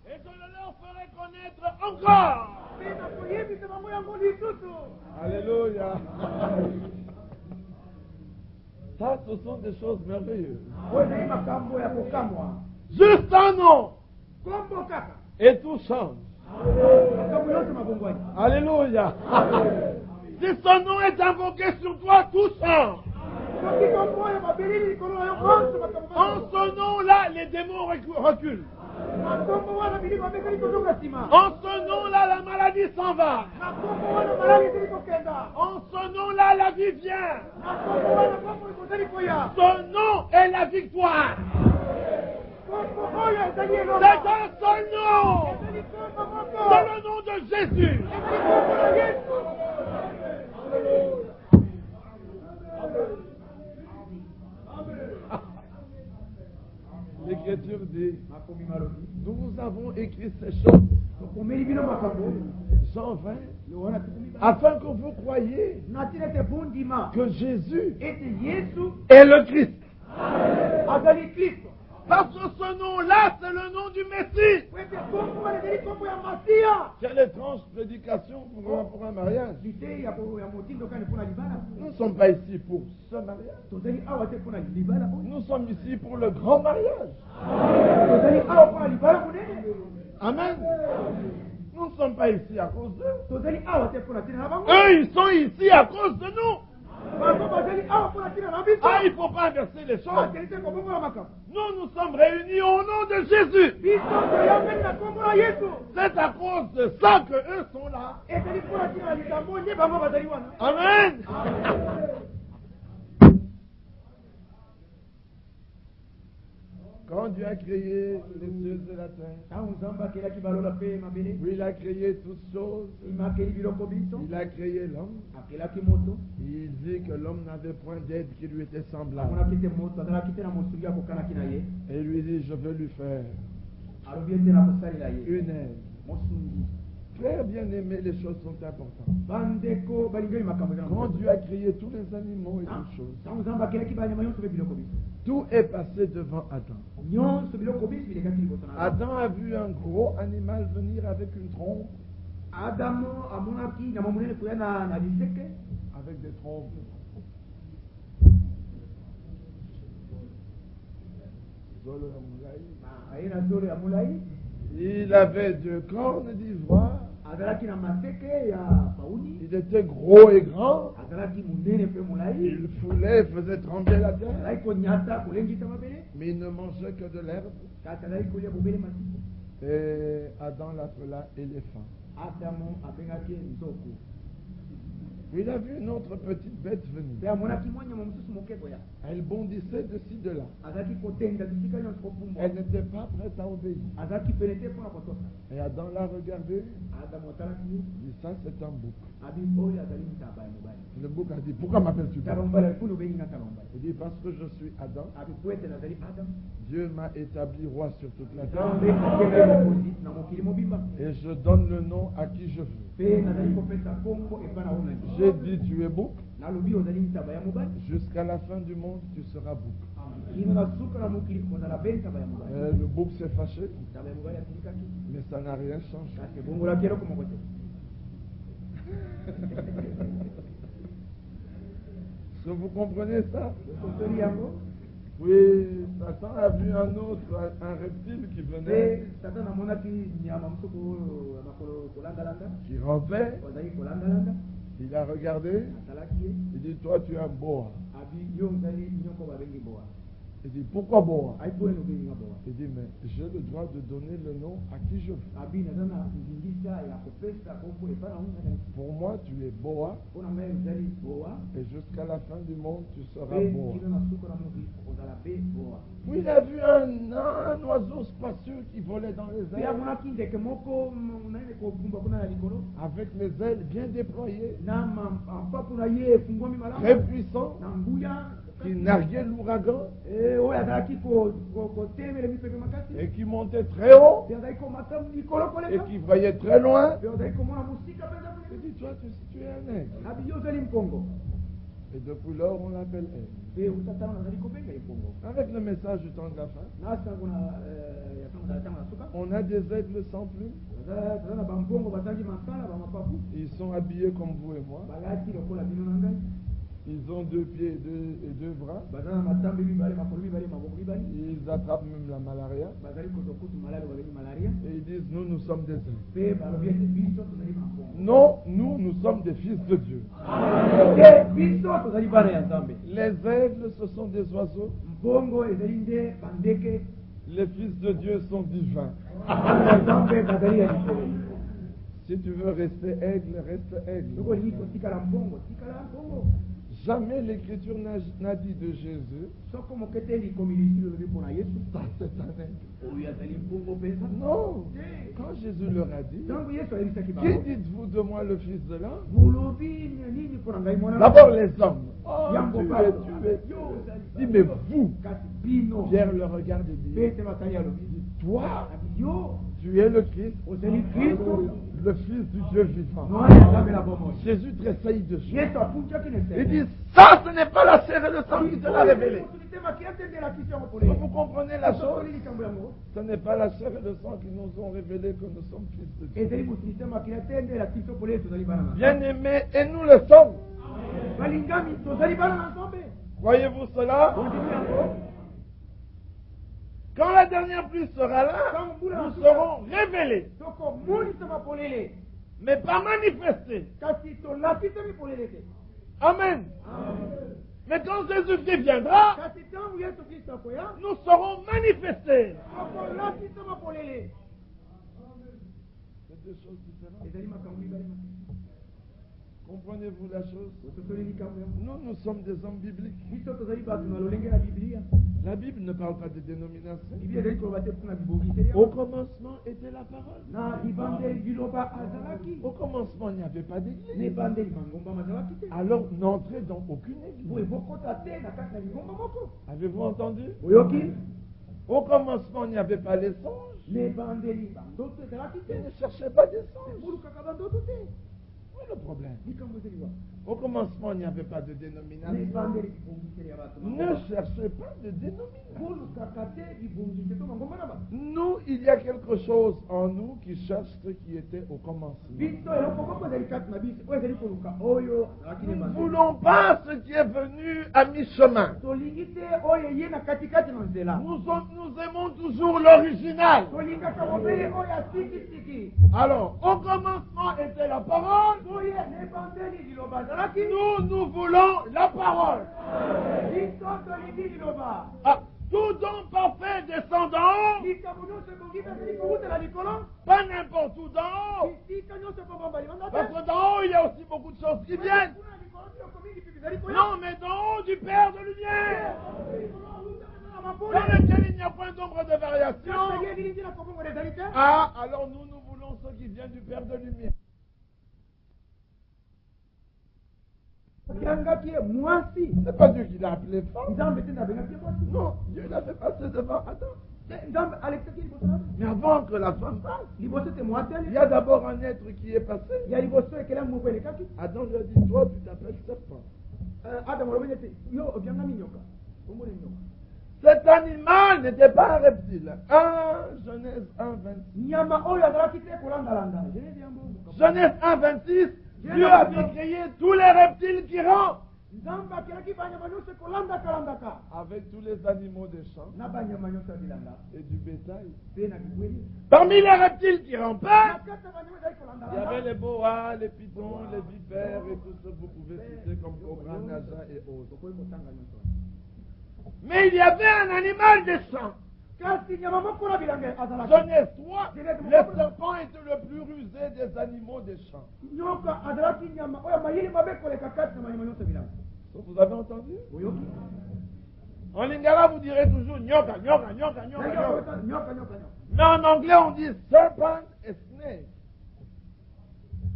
Et je le leur ferai connaître encore. Alléluia. Ça, ce sont des choses merveilleuses. Juste un nom. Et tout change. Alléluia. Si ce nom est invoqué sur toi, tout change. En ce nom-là, les démons reculent. En ce nom-là, la maladie s'en va. En ce nom-là, la vie vient. Ce nom est la victoire. C'est un seul nom. C'est le nom de Jésus. L'Écriture dit, nous avons écrit ces choses, Jean 20, afin que vous croyiez que Jésus est le Christ. Parce que ce nom-là, c'est le nom du Messie. Quelle étrange prédication pour un mariage. Nous ne sommes pas ici pour ce mariage. Nous sommes ici pour le grand mariage. Amen. Nous ne sommes pas ici à cause d'eux. Eux, ils sont ici à cause de nous. Ah, il ne faut pas inverser les choses. Nous sommes réunis au nom de Jésus. C'est à cause de ça que eux sont là. Amen. Quand Dieu a créé les cieux et la terre, il a créé toutes choses, il a créé l'homme, il dit que l'homme n'avait point d'aide qui lui était semblable. Et il lui dit, je veux lui faire une aide. Frère bien-aimé, les choses sont importantes. Quand Dieu a créé tous les animaux et toutes choses, tout est passé devant Adam. Adam a vu un gros animal venir avec une trompe. Avec des trompes. Il avait 2 cornes d'ivoire. Il était gros et grand. Il foulait, faisait trembler la terre. Mais il ne mangeait que de l'herbe. Et Adam l'appela éléphant. Il a vu une autre petite bête venir. Elle bondissait de ci, de là. Elle n'était pas prête à obéir. Et Adam l'a regardé. Il dit, ça c'est un bouc. Le bouc a dit, pourquoi m'appelles-tu pas? Il dit, parce que je suis Adam. Dieu m'a établi roi sur toute la terre. Et je donne le nom à qui je veux. J'ai dit, tu es bouc. Jusqu'à la fin du monde, tu seras bouc. Le bouc s'est fâché, mais ça n'a rien changé. Est-ce que vous comprenez ça? Oui, Satan a vu un reptile qui venait, qui rampait. Il a regardé, il dit, toi tu es un boa. Il dit, pourquoi boa? Il dit, mais j'ai le droit de donner le nom à qui je veux. Pour moi, tu es boa, et jusqu'à la fin du monde, tu seras boa. Puis il a vu un oiseau spacieux qui volait dans les airs, avec les ailes bien déployées, très puissant, qui narguait l'ouragan et qui montait très haut et qui voyait très loin. Il dit, toi tu es un aigle. Et depuis lors on l'appelle aigle. Avec le message du temps de la fin, on a des aigles sans plumes. Ils sont habillés comme vous et moi. Ils ont 2 pieds et 2 bras. Ils attrapent même la malaria. Et ils disent, nous sommes des aigles. Non, nous sommes des fils de Dieu. Les aigles, ce sont des oiseaux. Les fils de Dieu sont divins. Si tu veux rester aigle, reste aigle. Jamais l'Écriture n'a dit de Jésus, ça c'est un aigle. Non. Quand Jésus leur a dit, qui dites-vous de moi le Fils de l'homme? D'abord les hommes. Oh, tu es. Dis, mais vous. Pierre le regarde et dit, toi, tu es le Christ, le Fils du Dieu vivant. Jésus tressaillit dessus. Il dit, ça ce n'est pas la chair et le sang qui te l'a révélé. Vous comprenez la chose? Ce n'est pas la chair et le sang qui nous ont révélé que nous sommes fils de Dieu. Bien-aimés, et nous le sommes. Croyez-vous cela? Quand la dernière pluie sera là, nous serons révélés. Mais pas manifestés. Amen. Mais quand Jésus-Christ viendra, nous serons manifestés. C'est deux choses différentes. Comprenez-vous la chose? Nous sommes des hommes bibliques. La Bible ne parle pas de dénomination. Au commencement était la parole. Au commencement, il n'y avait pas d'église. Alors, n'entrez dans aucune église. Avez-vous entendu? Au commencement, il n'y avait pas les songes. Ne cherchez pas des songes. Où est le problème? Au commencement, il n'y avait pas de dénomination. Ne cherchez pas de dénomination. Nous, il y a quelque chose en nous qui cherche ce qui était au commencement. Nous ne voulons pas ce qui est venu à mi-chemin. Nous aimons toujours l'original. Alors, au commencement était la parole. Nous voulons la parole. Ah, tout don parfait descend d'en haut. Pas n'importe où d'en haut. Parce que d'en haut, il y a aussi beaucoup de choses qui viennent. Non, mais d'en haut du Père de lumière, dans lequel il n'y a point d'ombre de variation. Ah, alors nous voulons ce qui vient du Père de lumière. C'est pas Dieu qui l'a appelé femme. Non, Dieu l'a fait passer devant Adam. Mais avant que la femme passe, il y a d'abord un être qui est passé. Adam lui a dit, toi tu t'appelles serpent. Cet animal n'était pas un reptile. Genèse 1:26. Genèse 1:26. Dieu a créé tous les reptiles qui rampent. Avec tous les animaux des champs et du bétail. Parmi les reptiles qui rampaient, il y avait les boas, les pitons, les vipères et tout ce que vous pouvez citer comme cobra, naja et autres. Mais il y avait un animal des champs. Genèse 3, le serpent était le plus rusé des animaux des champs. Vous avez entendu? En lingala, vous direz toujours nyoka, nyoka, nyoka, nyoka, nyoka. Mais en anglais, on dit serpent et snake.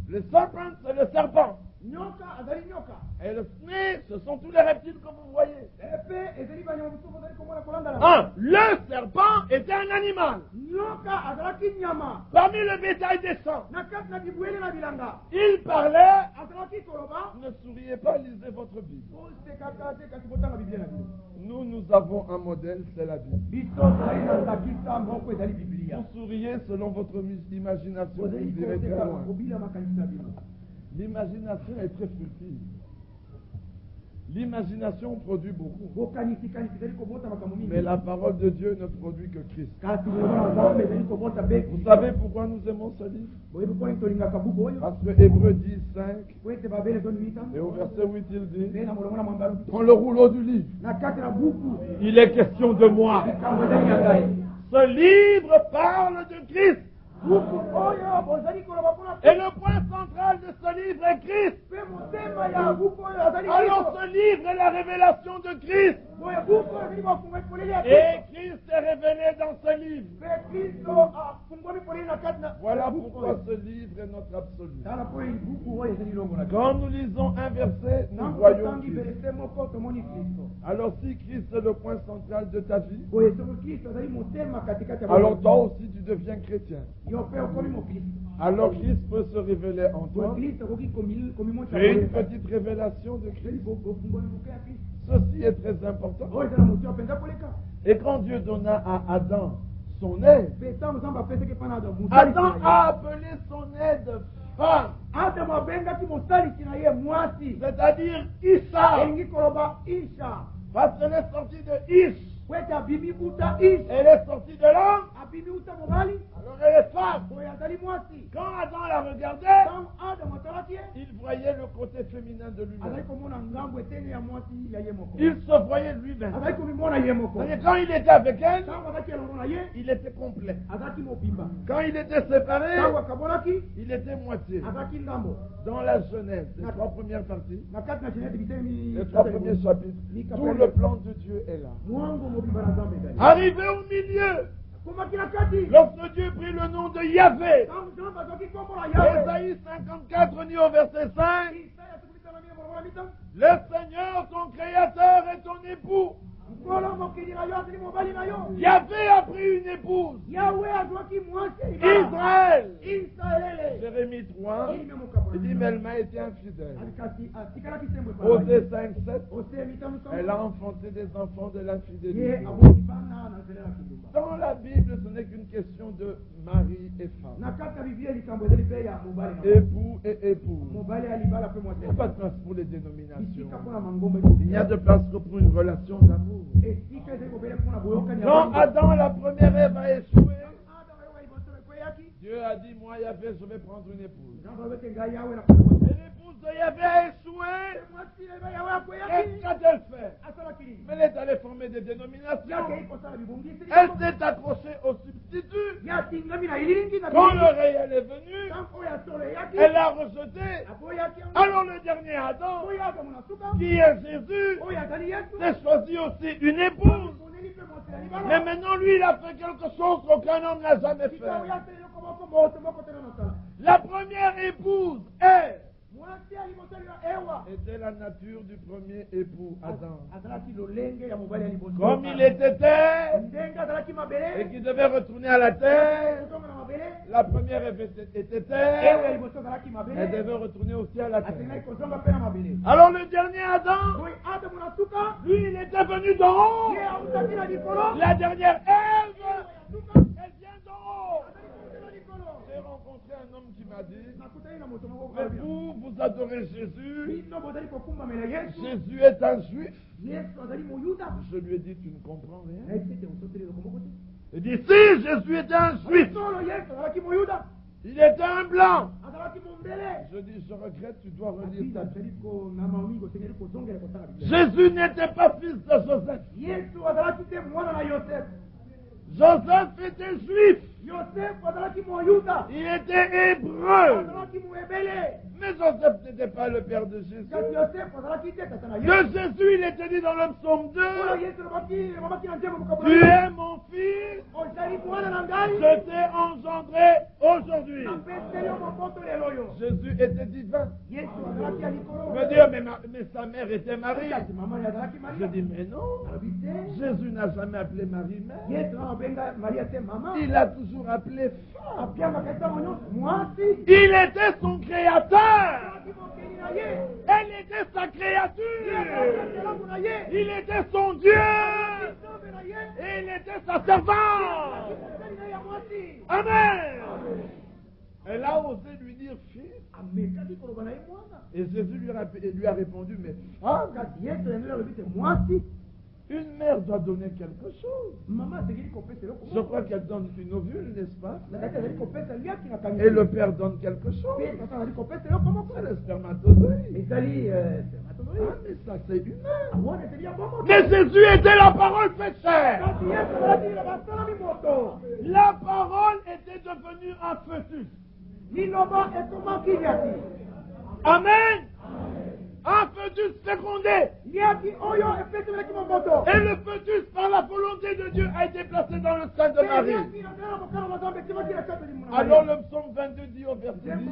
Le serpent, c'est le serpent. Et le snake, ce sont tous les reptiles que vous voyez. Le serpent était un animal. Parmi le bétail des champs. Il parlait. Ne souriez pas, lisez votre Bible. Nous avons un modèle, c'est la Bible. Vous souriez selon votre imagination, vous direz très loin. L'imagination est très futile. L'imagination produit beaucoup. Mais la parole de Dieu ne produit que Christ. Vous savez pourquoi nous aimons ce livre? Parce que Hébreux 10:5 et au verset 8 il dit, dans le rouleau du livre, il est question de moi. Ce livre parle de Christ. Et le point central de ce livre est Christ. Alors ce livre est la révélation de Christ. Et Christ est révélé dans ce livre. Voilà pourquoi ce livre est notre absolu. Quand nous lisons un verset, nous voyons Christ. Alors si Christ est le point central de ta vie, alors toi aussi tu deviens chrétien. Alors Christ peut se révéler en toi. Et une petite révélation de Christ. Ceci est très important. Et quand Dieu donna à Adam son aide, Adam a appelé son aide femme. C'est-à-dire Isha. Parce qu'elle est sortie de Ish. Elle est sortie de l'homme. Alors elle est femme. Quand Adam la regardait, il voyait le côté féminin de lui-même. Il se voyait lui-même. Quand il était avec elle, il était complet. Quand il était séparé, il était moitié. Dans la Genèse, les 3 premières parties, les 3 premiers chapitres, tout le plan de Dieu est là. Arrivé au milieu, lorsque Dieu prit le nom de Yahvé, Ésaïe 54 dit au verset 5, le Seigneur, ton créateur, est ton époux. Yahvé a pris une épouse. Israël. Jérémie 3. Il dit, mais elle m'a été infidèle. Osée 5:7. Elle a enfanté des enfants de l'infidélité. Dans la Bible, ce n'est qu'une question de mari et femme. Époux et épouse. Il n'y a pas de place pour les dénominations. Il n'y a de place que pour une relation d'amour. Quand Adam, la première Ève, a échoué, Dieu a dit, moi Yahvé, je vais prendre une épouse. Et l'épouse de Yahvé a échoué. Qu'est-ce qu'a-t-elle fait? Mais elle est allée former des dénominations. Elle s'est accrochée au substitut. Quand le réel est venu, elle l'a rejeté. Alors le dernier Adam, qui est Jésus, s'est choisi aussi une épouse. Mais maintenant, lui, il a fait quelque chose qu'aucun homme n'a jamais fait. La première épouse était la nature du premier époux, Adam. Comme il était terre et qu'il devait retourner à la terre, la première était terre, elle devait retourner aussi à la terre. Alors le dernier Adam, lui, il était venu d'en haut. La dernière Ève, elle vient d'en haut. J'ai rencontré un homme qui m'a dit, mais vous adorez Jésus. Jésus est un juif. Je lui ai dit, tu ne comprends rien. Il dit, si Jésus était un juif, il était un blanc. Je dis, je regrette, tu dois relire ta Bible. Jésus n'était pas fils de Joseph. Joseph était juif. Il était hébreu. Mais Joseph n'était pas le père de Jésus. De Jésus, il était dit dans le psaume 2, tu es mon fils, je t'ai engendré aujourd'hui. Jésus était divin. Me dire, mais sa mère était Marie. Je dis, mais non. Jésus n'a jamais appelé Marie mère. Il a toujours appelé femme. Il était son créateur. Elle était sa créature. Il était son Dieu. Et il était sa servante. Amen. Elle a osé lui dire fils. Et Jésus lui a répondu, mais femme. Une mère doit donner quelque chose. Je crois qu'elle donne une ovule, n'est-ce pas? Et le père donne quelque chose. C'est le spermatozoïde. Mais ça, c'est humain. Mais Jésus était la parole faite chair. La parole était devenue un fœtus. Amen. Un fœtus fécondé. Et le fœtus, par la volonté de Dieu, a été placé dans le sein de Marie. Alors le psaume 22 dit au verset 10,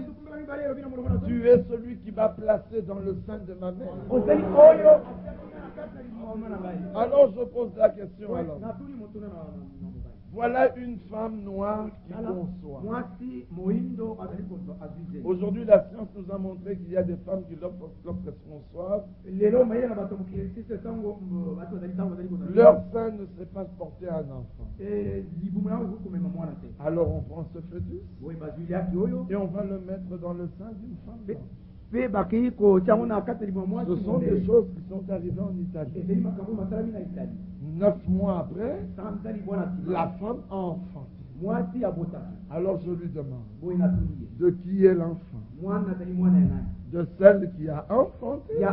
tu es celui qui m'a placé dans le sein de ma mère. Alors je pose la question à l'homme. Voilà une femme noire qui conçoit. Aujourd'hui, la science nous a montré qu'il y a des femmes qui, lorsqu'elles conçoivent, leur sein ne sait pas porter un enfant. Alors on prend ce fœtus et on va le mettre dans le sein d'une femme. Ce sont des choses qui sont arrivées en Italie. 9 mois après, la femme a enfanté. Alors je lui demande, de qui est l'enfant? De celle qui a enfanté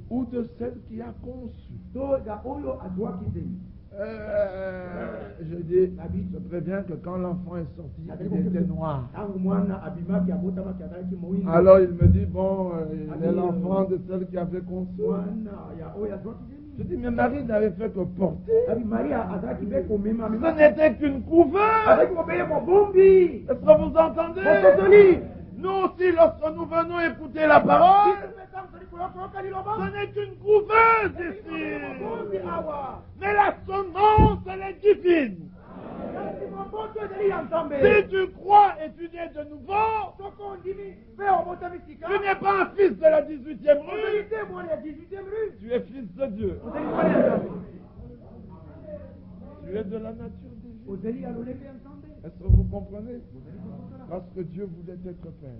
ou de celle qui a conçu? Je dis, je préviens que quand l'enfant est sorti, il était noir. Alors il me dit, bon, il est l'enfant de celle qui avait conçu. Je dis, mais Marie n'avait fait que porter. Ce n'était qu'une couveuse. Est-ce que vous entendez? Nous aussi, lorsque nous venons écouter la parole, ce n'est qu'une couveuse ici. Mais la semence, elle est divine. Si tu crois et tu nais de nouveau, tu n'es pas un fils de la 18e rue, tu es fils de Dieu. Tu es de la nature divine. Est-ce que vous comprenez? Parce que Dieu voulait être Père.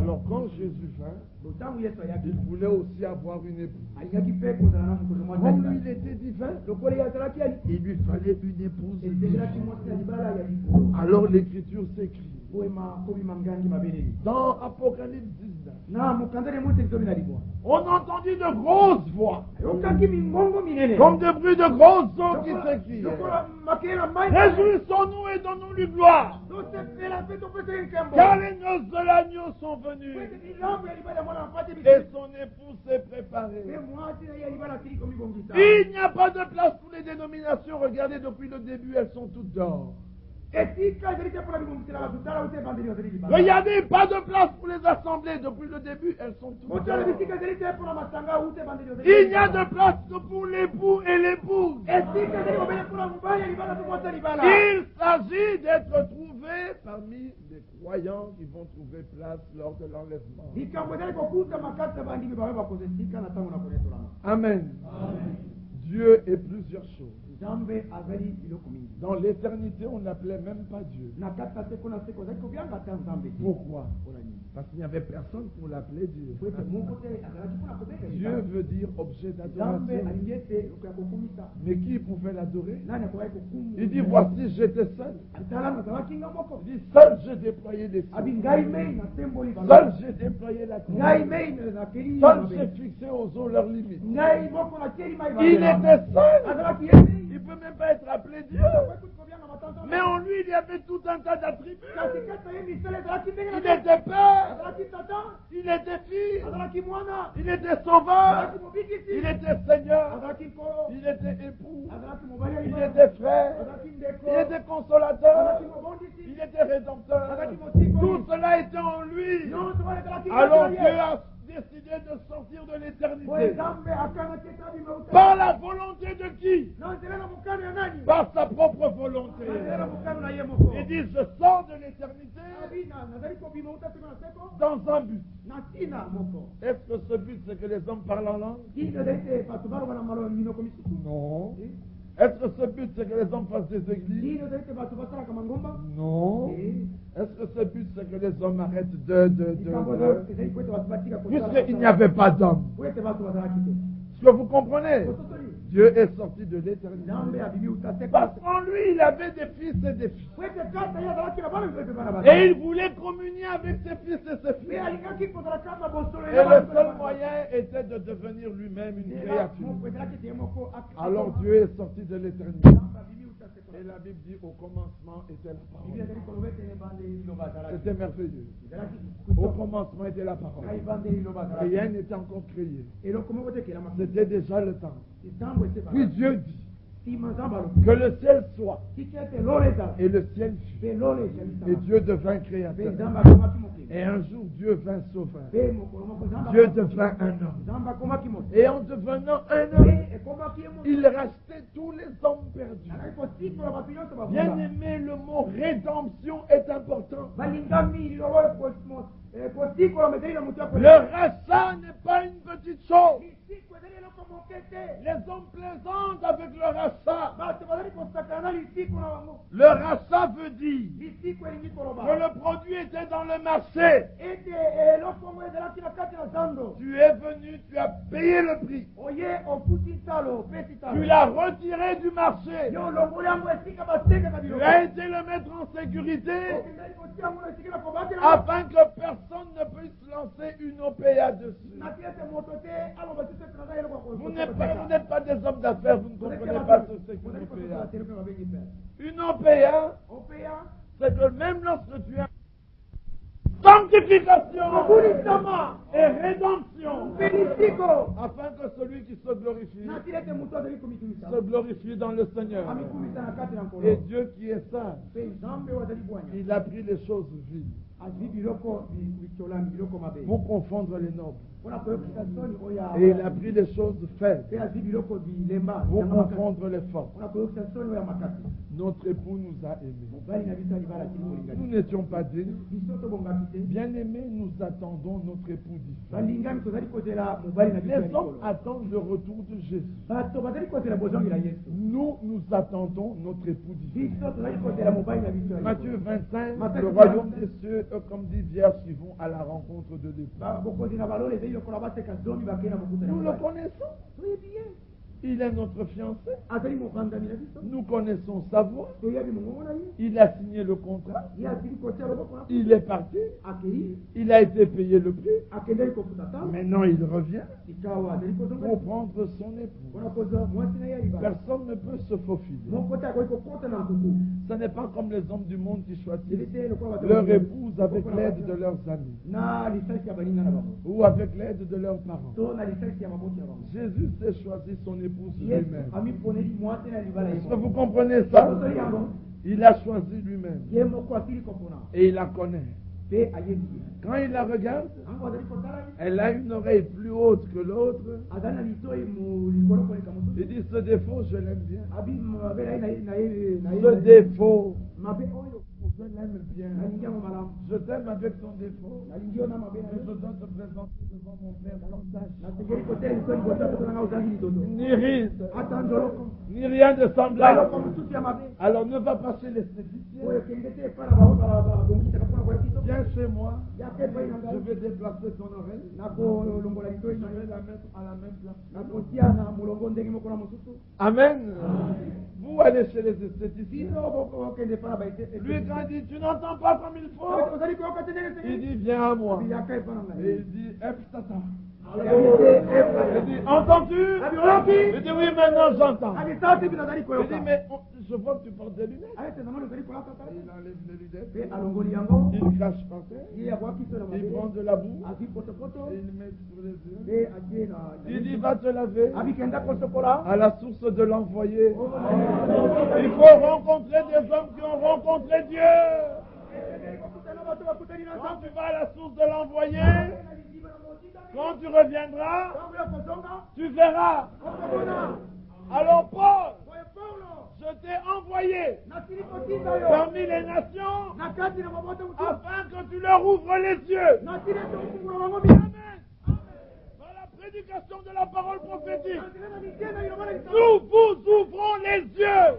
Alors quand Jésus vint, il voulait aussi avoir une épouse. Comme lui il était divin, il lui fallait une épouse divine. Alors l'Écriture s'écrit dans Apocalypse 19. On entendit de grosses voix, comme de bruit de grosses eaux qui s'écrient. Réjouissons-nous et donnons-lui gloire, car les noces de l'agneau sont venues et son épouse s'est préparée. Il n'y a pas de place pour les dénominations. Regardez, depuis le début, elles sont toutes dehors. Regardez, pas de place pour les assemblées. Depuis le début, elles sont toutes dehors. Il n'y a de place que pour l'époux et l'épouse. Il s'agit d'être trouvé parmi les croyants qui vont trouver place lors de l'enlèvement. Amen. Dieu est plusieurs choses. Dans l'éternité, on n'appelait même pas Dieu. Pourquoi? Parce qu'il n'y avait personne pour l'appeler Dieu. Dieu veut dire objet d'adoration. Mais qui pouvait l'adorer? Il dit, voici, j'étais seul. Il dit, seul j'ai déployé les cieux. Seul j'ai déployé la terre. Seul j'ai fixé aux eaux leurs limites. Il était seul. Il ne peut même pas être appelé Dieu. Mais en lui, il y avait tout un tas d'attributs. Il était Père, il était Fils, il était Sauveur, il était Seigneur, il était époux, il était frère, il était consolateur, il était rédempteur. Tout cela était en lui. Alors Dieu a décidé de sortir de l'éternité. Par la volonté de qui? Par sa propre volonté. Il dit, je sors de l'éternité dans un but. Est-ce que ce but, c'est que les hommes parlent en langue? Non. Est-ce que ce but, c'est que les hommes fassent des églises? Non. Est-ce que ce but, c'est que les hommes arrêtent puisqu'il n'y avait pas d'hommes? Est-ce que vous comprenez? Dieu est sorti de l'éternité. Parce qu'en lui, il avait des fils et des filles. Et il voulait communier avec ses fils et ses filles. Et le seul moyen était de devenir lui-même une créature. Alors Dieu est sorti de l'éternité. Et la Bible dit, au commencement était la parole. C'était merveilleux. Au commencement était la parole. Rien n'était encore créé. C'était déjà le temps. Puis Dieu dit que le ciel soit. Et le ciel fut. Et Dieu devint créateur. Et un jour, Dieu vint sauveur. Dieu devint un homme. Et en devenant un homme, il rachetait tous les hommes perdus. Bien aimé, le mot rédemption est important. Le rachat n'est pas une petite chose. Les hommes plaisantent avec le rachat. Le rachat veut dire que le produit était dans le marché. payé le prix. Tu l'as retiré du marché. Tu as été le mettre en sécurité afin que personne ne puisse lancer une OPA dessus. Vous n'êtes pas des hommes d'affaires, vous ne comprenez pas ce que c'est qu'une OPA. Une OPA, c'est que même lorsque tu as sanctification et rédemption, afin que celui qui se glorifie dans le Seigneur. Et Dieu qui est saint, il a pris les choses vives pour confondre les nobles. Et il a pris les choses faibles pour confondre les forts. Notre époux nous a aimés. Nous n'étions pas dignes. Bien aimés, nous attendons notre époux différent. Les hommes attendent le retour de Jésus. Nous attendons notre époux différent. Matthieu 25, le royaume des cieux, comme dit vierges qui vont à la rencontre de l'époux. Nous le connaissons. Il est notre fiancé. Nous connaissons sa voix. Il a signé le contrat. Il est parti. Il a été payé le prix. Maintenant il revient pour prendre son époux. Personne ne peut se faufiler. Ce n'est pas comme les hommes du monde qui choisissent leur épouse avec l'aide de leurs amis ou avec l'aide de leurs parents. Jésus s'est choisi son épouse lui-même. Est-ce que vous comprenez ça? Il a choisi lui-même. Et il la connaît. Quand il la regarde, elle a une oreille plus haute que l'autre. Il dit, ce défaut, je l'aime bien. Ce défaut, je l'aime bien. Je t'aime avec ton défaut. Je dois te présenter devant mon Père sans tache. Ni ride, ni rien de semblable. Alors ne va pas chez l'esthéticien. Viens chez moi. Je vais déplacer ton oreille. Je vais la mettre à la même place. Amen. Vous allez chez les esthéticiens. Lui, quand il dit, tu n'entends pas comme il faut, il dit, viens à moi. Et il dit, Eftata. Il dit, entends-tu? Il dit, oui, maintenant j'entends. Il dit, mais je vois que tu portes des lunettes. Il enlève les lunettes. Il cache par terre. Il prend de la boue. Et il met sur les yeux. Il dit, va te laver à la source de l'envoyé. Il faut rencontrer des hommes qui ont rencontré Dieu. Quand tu vas à la source de l'envoyé, quand tu reviendras, tu verras. Alors Paul, je t'ai envoyé parmi les nations afin que tu leur ouvres les yeux. Amen. Par la prédication de la parole prophétique, nous vous ouvrons les yeux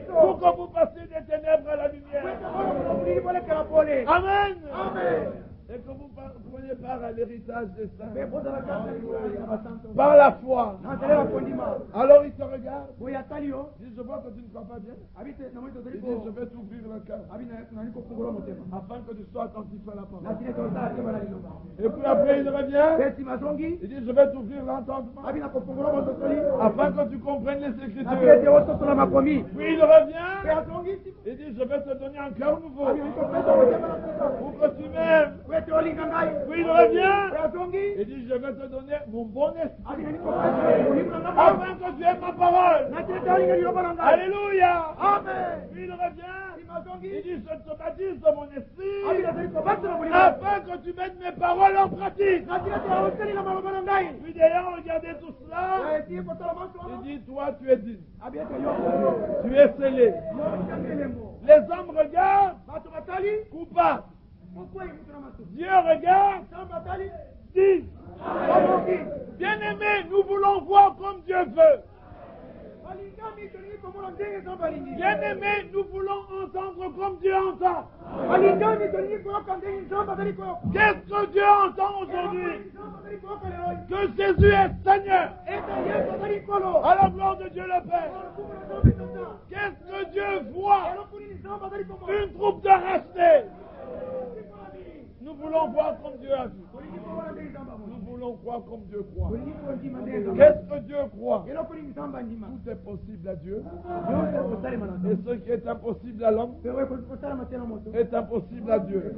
pour que vous passiez des ténèbres à la lumière. Amen. Et que vous preniez part à l'héritage des saints. Par la foi. Alors il te regarde. Il dit, je vois que tu ne crois pas bien. Il dit, je vais t'ouvrir le cœur. Afin que tu sois attentif à la parole. Et puis après il revient. Il dit, je vais t'ouvrir l'entendement. Afin que tu comprennes les Écritures. Puis il revient. Il dit, je vais te donner un cœur nouveau. Pour que tu m'aimes. Puis il revient. Il dit, je vais te donner mon bon esprit. Afin que tu aimes ma parole. Alléluia. Amen. Puis il revient. Il dit, je te baptise de mon esprit. Afin que tu mettes mes paroles en pratique. Puis ayant regardé tout cela, il dit, toi tu es digne. Tu es scellé. Les hommes regardent coupable. Dieu regarde, dit, bien-aimé, nous voulons voir comme Dieu veut. Bien-aimés, nous voulons entendre comme Dieu entend. Qu'est-ce que Dieu entend aujourd'hui? Que Jésus est Seigneur. À la gloire de Dieu le Père. Qu'est-ce que Dieu voit? Une troupe de rachetés. Nous voulons voir comme Dieu a vu. Nous voulons croire comme Dieu croit. Qu'est-ce que Dieu croit? Tout est possible à Dieu. Et ce qui est impossible à l'homme est impossible à Dieu.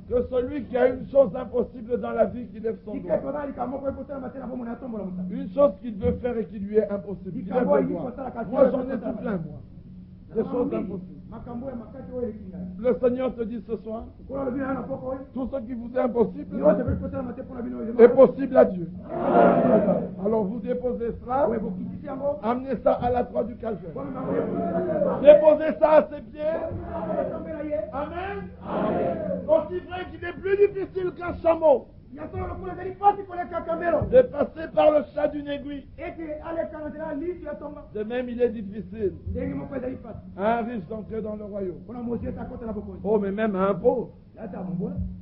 Que celui qui a une chose impossible dans la vie, qui lève son doigt. Une chose qu'il veut faire et qui lui est impossible. Il lève le doigt. Moi j'en ai tout plein, moi. Des choses impossibles. Le Seigneur te dit ce soir, tout ce qui vous est impossible est possible à Dieu. Alors vous déposez cela, amenez ça à la croix du calvaire. Déposez ça à ses pieds. Amen. Aussi vrai qu'il est plus difficile qu'un chameau de passer par le chat d'une aiguille. De même, il est difficile à un riche d'entrer dans le royaume. Oh, mais même à un pauvre.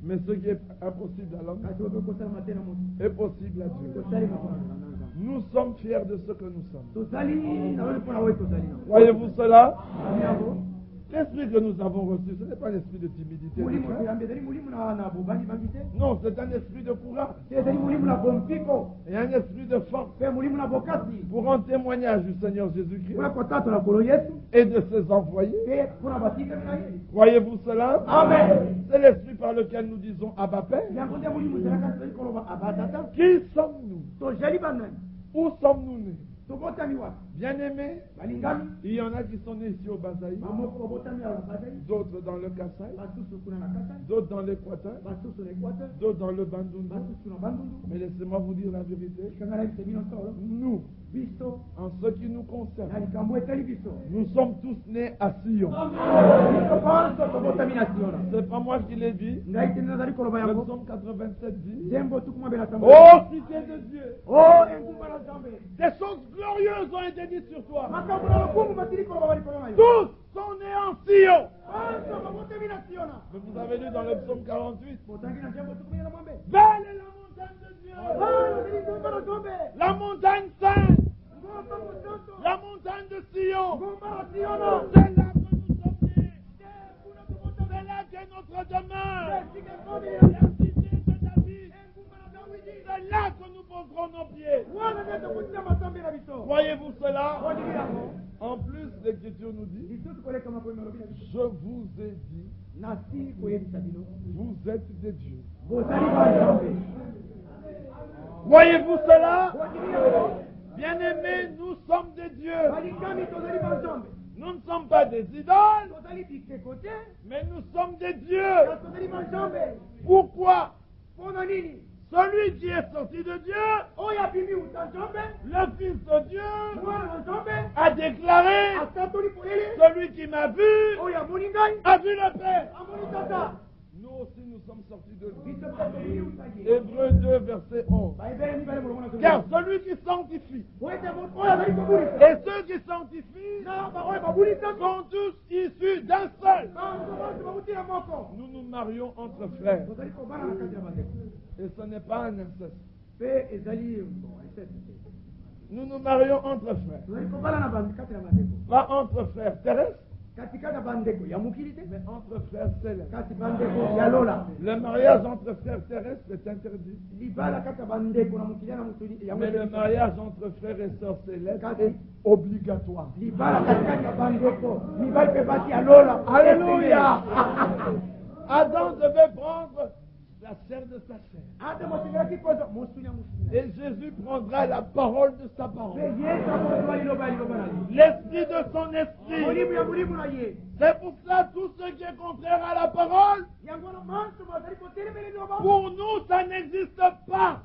Mais ce qui est impossible à l'homme est possible à Dieu. Nous sommes fiers de ce que nous sommes. Voyez-vous cela? L'esprit que nous avons reçu, ce n'est pas l'esprit de timidité. Non, c'est un esprit de courage. Et un esprit de force. Pour en témoignage du Seigneur Jésus-Christ et de ses envoyés. Voyez-vous cela? Amen. C'est l'esprit par lequel nous disons Abba Père. Qui sommes-nous? Où sommes-nous nés? Bien-aimés, il y en a qui sont nés ici au Bazaï, d'autres dans le Kassai, d'autres dans l'Équateur, d'autres dans le Bandundu. Mais laissez-moi vous dire la vérité. Nous, en ce qui nous concerne, nous sommes tous nés à Sion. C'est pas moi qui l'ai dit. Le psaume 87 dit: oh, cité de Dieu, des choses glorieuses ont été dites sur toi. Tous sont nés en Sion. Mais vous avez lu dans le psaume 48: belle est la montagne de Dieu, la montagne sainte, la montagne de Sion. C'est là que nous sommes nés. C'est là qu'est notre demeure. La cité de David. C'est là que nous poserons nos pieds. Voyez-vous cela? En plus, l'Écriture nous dit: je vous ai dit, vous êtes des dieux. Voyez-vous cela? Bien-aimés, nous sommes des dieux. Nous ne sommes pas des idoles, mais nous sommes des dieux. Pourquoi? Celui qui est sorti de Dieu, le Fils de Dieu, a déclaré: celui qui m'a vu a vu le Père. Nous aussi nous sommes sortis de lui. Hébreux 2, verset 11. Car celui qui sanctifie et ceux qui sanctifient sont tous issus d'un seul. Nous nous marions entre frères. Et ce n'est pas un inceste. Nous nous marions entre frères. Pas entre frères terrestres, mais entre frères célestes. Le mariage entre frères terrestres est interdit. Mais le mariage entre frères et sœurs célestes est obligatoire. Alléluia. Adam devait prendre la chair de sa chair. Et Jésus prendra la parole de sa parole. L'esprit de son esprit. C'est pour cela tout ce qui est contraire à la parole, pour nous, ça n'existe pas.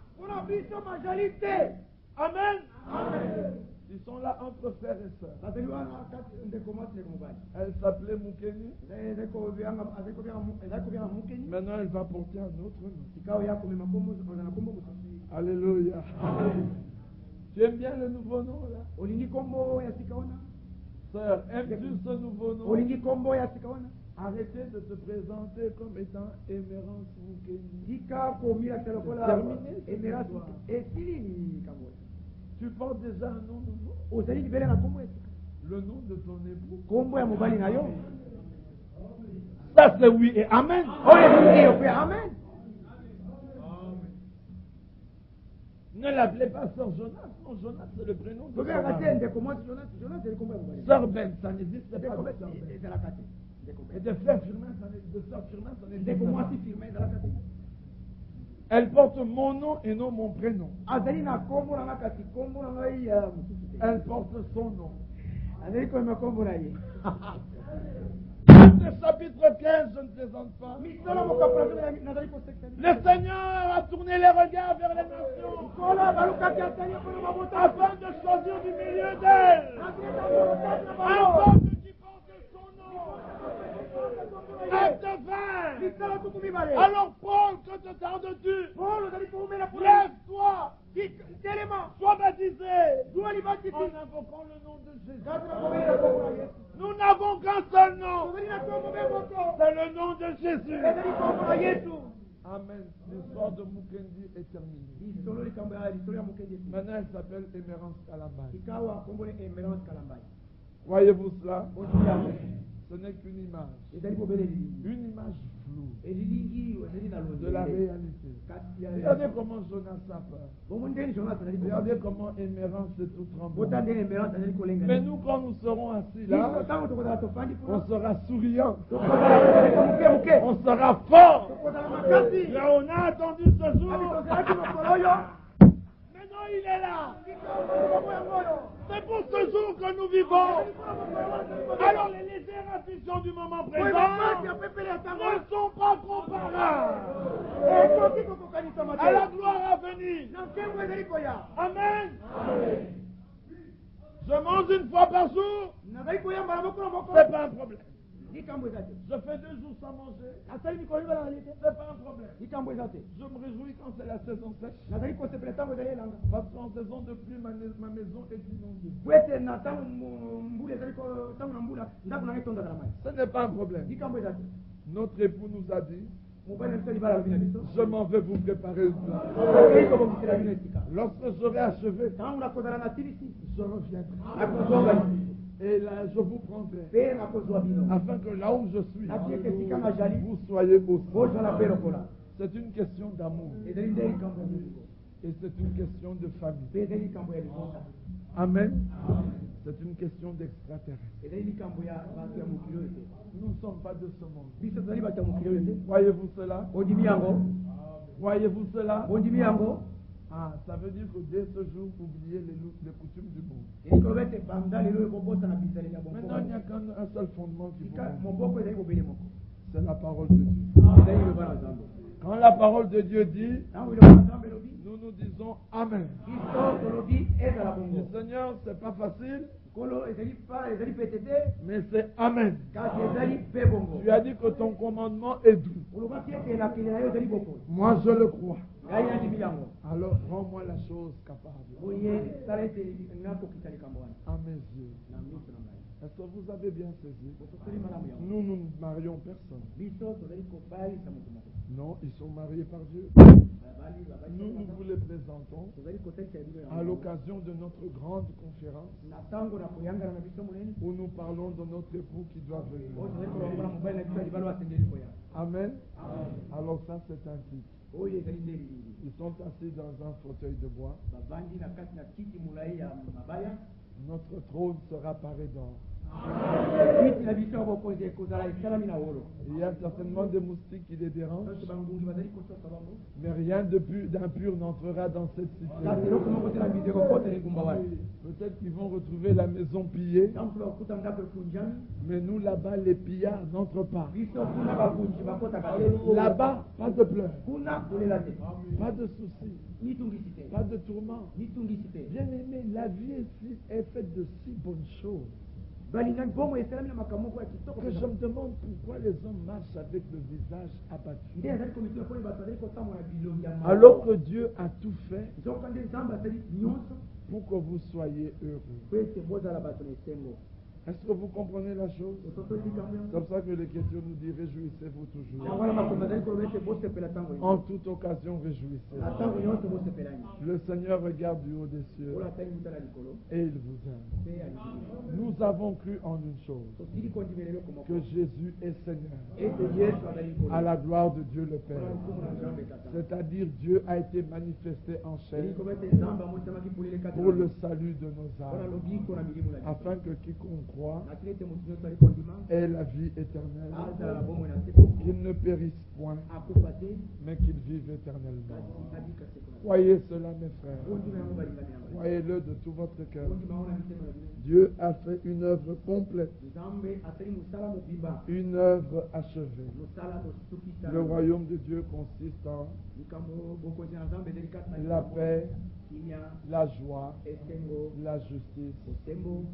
Amen. Ils sont là entre frères et sœurs. Elle s'appelait Moukeni. Maintenant, elle va porter un autre nom. Alléluia. Tu aimes bien le nouveau nom là? Olingi kombo ya sikaona. Sœur, aimes-tu ce nouveau nom? Olingi kombo ya sikaona. Arrêtez de te présenter comme étant Emerance Mukendi. Dika komila telokola. Terminé. Emerance. Esili kambo. Tu portes déjà un nom nouveau? Ozali libere na kombo esika. Le nom de ton époux? Kombo ya mobali na yo. Ça c'est oui et amen. Amen. Ne l'appelez pas Sœur Jonas. Non, Jonas c'est le prénom de son mari. Sœur Ben, ça n'existe pas. Et de frère Firmin, de Sœur Firmin, ça n'existe pas. Elle porte mon nom et non mon prénom. Elle porte son nom. Le chapitre 15, je ne plaisante pas. Le Seigneur a tourné les regards vers les nations afin de choisir du milieu d'elles un peuple qui porte son nom. Acte 20. Alors Paul, que te tardes-tu? Lève-toi, sois baptisé en invoquant le nom de Jésus. Nous n'avons qu'un seul nom. C'est le nom de Jésus. Amen. L'histoire de Mukendi est terminée. Maintenant, elle s'appelle Emerance Kalambay. Voyez-vous cela? Ce n'est qu'une image. Une image floue de la réalité. Regardez comment Jonas a peur. Regardez comment Emerance est tout tremblant. Mais nous, quand nous serons assis là, on sera souriant. On sera fort. Là, on a attendu ce jour. Maintenant, il est là. C'est pour ce jour que nous vivons. Alors, les légères afflictions du moment présent ne sont pas comparables à la gloire à venir. Amen. Je mange une fois par jour. C'est pas un problème. Je fais 2 jours sans manger. C'est pas un problème. Je me réjouis quand c'est la saison sèche. Parce qu'en saison de pluie, ma maison est inondée. Ce n'est pas un problème. Notre époux nous a dit, je m'en vais vous préparer une place. Lorsque j'aurai achevé, je reviendrai. Et là, je vous prendrai. Afin que là où je suis, vous soyez aussi. C'est une question d'amour. Et c'est une question de famille. Amen. C'est une question d'extraterrestre. Nous ne sommes pas de ce monde. Voyez-vous cela? Voyez-vous cela? Ah, ça veut dire que dès ce jour, oubliez les coutumes du monde. Maintenant, il n'y a qu'un seul fondement qui faut. C'est la parole de Dieu. Quand la parole de Dieu dit, nous nous disons Amen. Le Seigneur, c'est pas facile, mais c'est Amen. Tu as dit que ton commandement est doux. Moi, je le crois. Alors, rends-moi la chose capable. À mes yeux. Est-ce que vous avez bien saisi? Nous ne marions personne. Non, ils sont mariés par Dieu. Nous vous les présentons à l'occasion de notre grande conférence où nous parlons de notre époux qui doit venir. Amen. Alors ça, c'est un titre. Ils sont assis dans un fauteuil de bois. Notre trône sera paré d'or. Il y a certainement des moustiques qui les dérangent, mais rien d'impur n'entrera dans cette cité. Peut-être qu'ils vont retrouver la maison pillée, mais nous là-bas, les pillards n'entrent pas. Là-bas, pas de pleurs, pas de soucis, pas de tourments. Bien aimé, la vie ici est faite de si bonnes choses que je me demande pourquoi les hommes marchent avec le visage abattu. Alors que Dieu a tout fait pour que vous soyez heureux. Est-ce que vous comprenez la chose? C'est comme ça que l'Écriture nous dit réjouissez-vous toujours. En toute occasion, réjouissez-vous. Le Seigneur regarde du haut des cieux et il vous aime. Nous avons cru en une chose, que Jésus est Seigneur, à la gloire de Dieu le Père. C'est-à-dire Dieu a été manifesté en chair pour le salut de nos âmes, afin que quiconque croit ait la vie éternelle, qu'il ne périsse point, mais qu'il vive éternellement. Croyez cela, mes frères. Croyez-le de tout votre cœur. Dieu a fait une œuvre complète, une œuvre achevée. Le royaume de Dieu consiste en la paix, la joie, la justice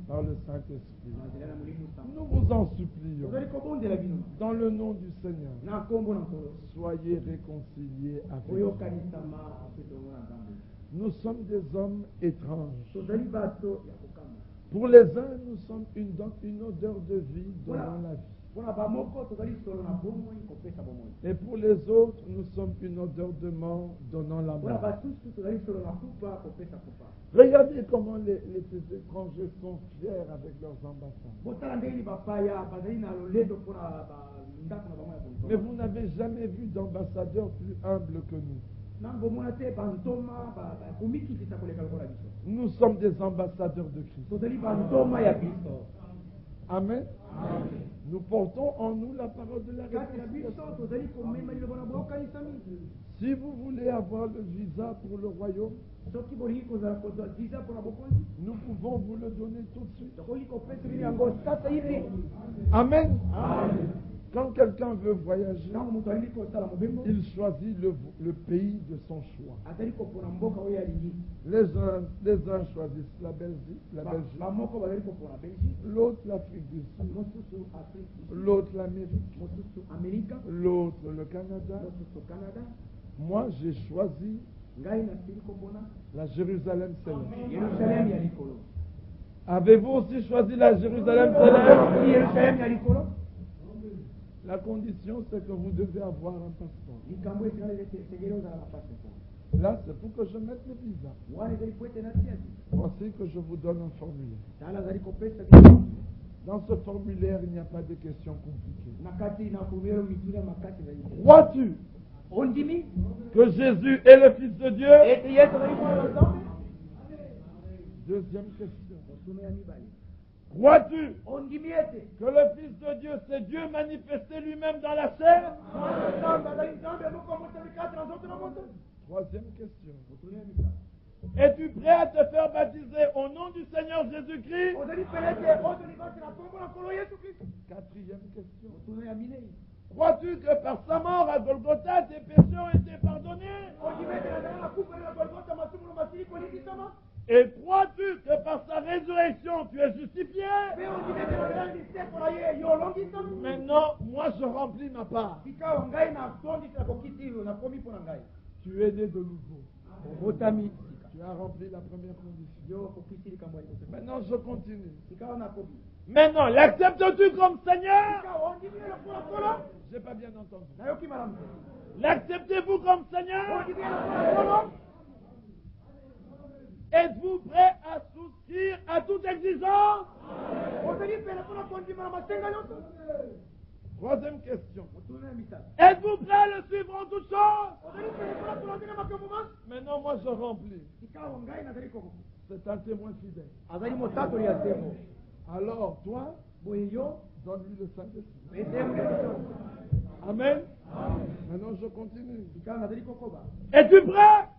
par le Saint-Esprit. Nous vous en supplions, dans le nom du Seigneur, soyez réconciliés avec nous. Nous sommes des hommes étranges. Pour les uns, nous sommes une odeur de vie donnant la vie. Et pour les autres, nous sommes une odeur de mort donnant la mort. Regardez comment les étrangers sont fiers avec leurs ambassades. Mais vous n'avez jamais vu d'ambassadeur plus humble que nous. Nous sommes des ambassadeurs de Christ. Amen. Nous portons en nous la parole de la réconciliation. Si vous voulez avoir le visa pour le royaume, nous pouvons vous le donner tout de suite. Amen. Quand quelqu'un veut voyager, il choisit le pays de son choix. Les uns choisissent la Belgique, l'autre l'Afrique du Sud, l'autre l'Amérique, l'autre le Canada. Moi, j'ai choisi la Jérusalem céleste. Avez-vous aussi choisi la Jérusalem céleste? La condition, c'est que vous devez avoir un passeport. Là, c'est pour que je mette le visa. Voici que je vous donne un formulaire. Dans ce formulaire, il n'y a pas de questions compliquées. Crois-tu que Jésus est le Fils de Dieu? Deuxième question. Crois-tu que le Fils de Dieu, c'est Dieu manifesté lui-même dans la chair? Troisième question. Es-tu prêt à te faire baptiser au nom du Seigneur Jésus-Christ? Quatrième question. Crois-tu que par sa mort à Golgotha, tes péchés ont été pardonnés? Et crois-tu que par sa résurrection, tu es justifié? Maintenant, moi je remplis ma part. Tu es né de nouveau. Tu as rempli la première condition. Maintenant, je continue. Maintenant, l'acceptes-tu comme Seigneur? Je n'ai pas bien entendu. L'acceptez-vous comme Seigneur? Êtes-vous prêt à souscrire à toute exigence? Troisième question. Êtes-vous prêt à le suivre en toutes choses? Maintenant, moi, je remplis. C'est un témoin fidèle. Alors, toi, donne-lui le Saint-Esprit. Amen. Maintenant, je continue. Es-tu prêt?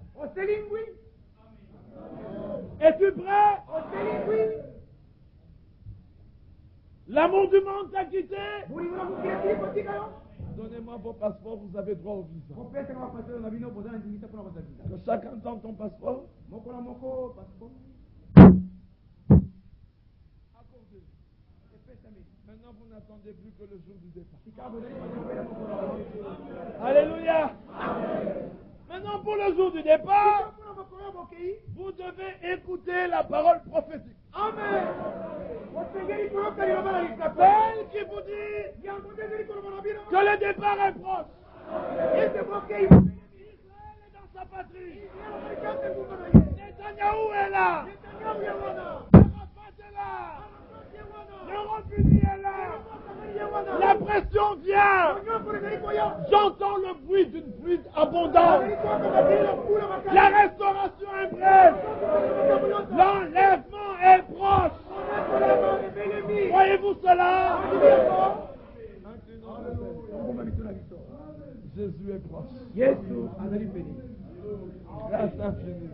Es-tu prêt? L'amour du monde t'a quitté? Donnez-moi vos passeports, vous avez droit au visa. Que chacun donne ton passeport. Accordez. Maintenant, vous n'attendez plus que le jour du départ. Alléluia. Maintenant, pour le jour du départ, vous devez écouter la parole prophétique. Amen. Celle qui vous dit que le départ est proche. Israël est dans sa patrie. Netanyahou est là. Arafat est là. L'Europe unie est là. La pression vient. J'entends le bruit d'une pluie abondante. La restauration est brève. L'enlèvement est proche. Voyez-vous cela? Jésus est proche. Grâce infinie.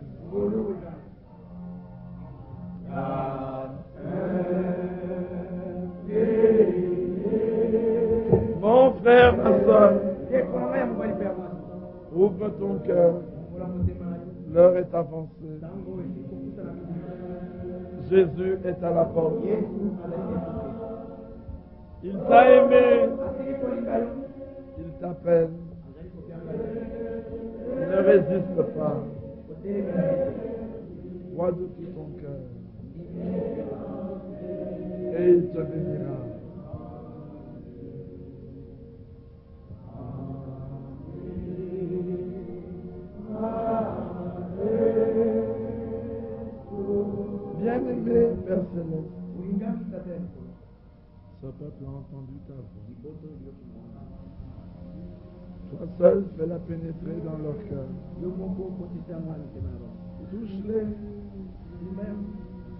Mon frère, ma soeur, ouvre ton cœur. L'heure est avancée. Jésus est à la porte. Il t'a aimé. Il t'appelle. Ne résiste pas. Crois de tout ton cœur. Et il te bénira. Bien-aimé Père Céleste, ce peuple a entendu ta voix. Toi seul fais-la pénétrer dans leur cœur. Touche-les,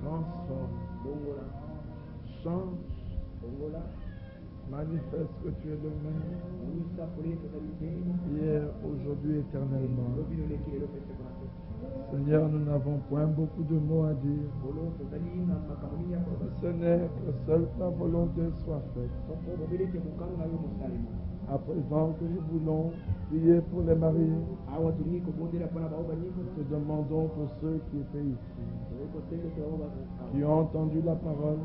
transforme, change, manifeste que tu es le même, hier, aujourd'hui, éternellement. Seigneur, nous n'avons point beaucoup de mots à dire. Ce n'est que seule ta volonté soit faite. À présent que nous voulons prier pour les mariés, nous te demandons pour ceux qui étaient ici, qui ont entendu la parole,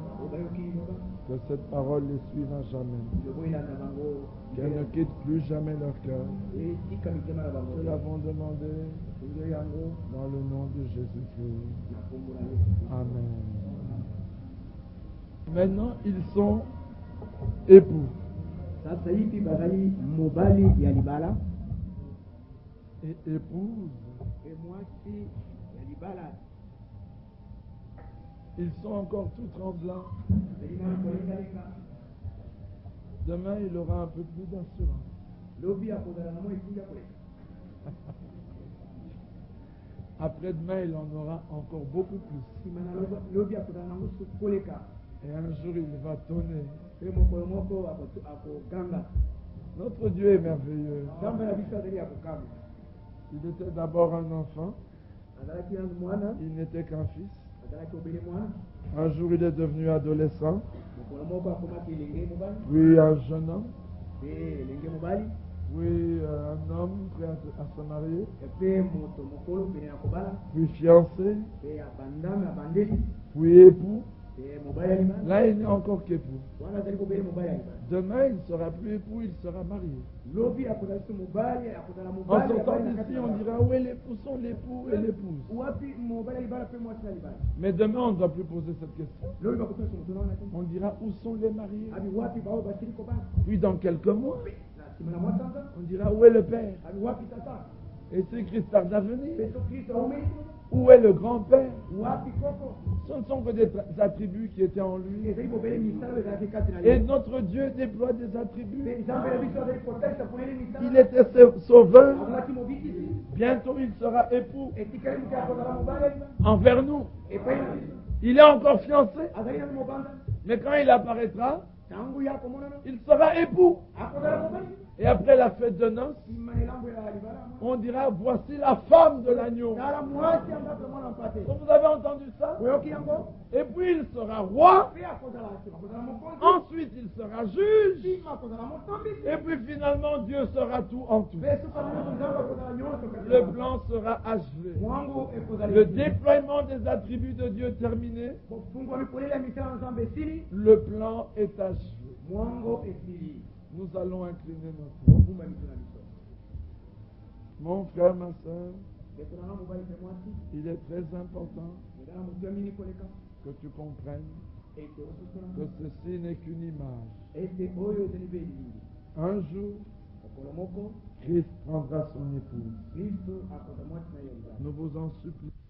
que cette parole les suive à jamais, qu'elle ne quitte plus jamais leur cœur. Nous l'avons demandé dans le nom de Jésus-Christ. Amen. Maintenant, ils sont époux. Et épouse. Ils sont encore tout tremblants. Demain, il aura un peu plus d'assurance. Après-demain, il en aura encore beaucoup plus. Et un jour, il va tonner. Notre Dieu est merveilleux. Il était d'abord un enfant. Il n'était qu'un fils. Un jour, il est devenu adolescent. Puis un jeune homme. Puis un homme prêt à se marier. Puis fiancé. Puis époux. Là, il n'est encore qu'époux. Demain, il ne sera plus époux, il sera marié. En sortant d'ici, on dira où sont l'époux et l'épouse. Mais demain, on ne doit plus poser cette question. On dira où sont les mariés. Puis dans quelques mois, on dira où est le père. Et si Christ tarde à venir, où est le grand-père? Ce ne sont que des attributs qui étaient en lui. Et notre Dieu déploie des attributs. Il était sauveur. Bientôt il sera époux envers nous. Il est encore fiancé. Mais quand il apparaîtra, il sera époux. Et après la fête de noces, on dira voici la femme de l'agneau. Vous avez entendu ça? Et puis il sera roi. Ensuite il sera juge. Et puis finalement Dieu sera tout en tout. Le plan sera achevé. Le déploiement des attributs de Dieu terminé. Le plan est achevé. Nous allons incliner notre tête. Mon frère, ma soeur, Il est très important que tu comprennes que ceci n'est qu'une image. Un jour, Christ prendra son épouse. Nous vous en supplions.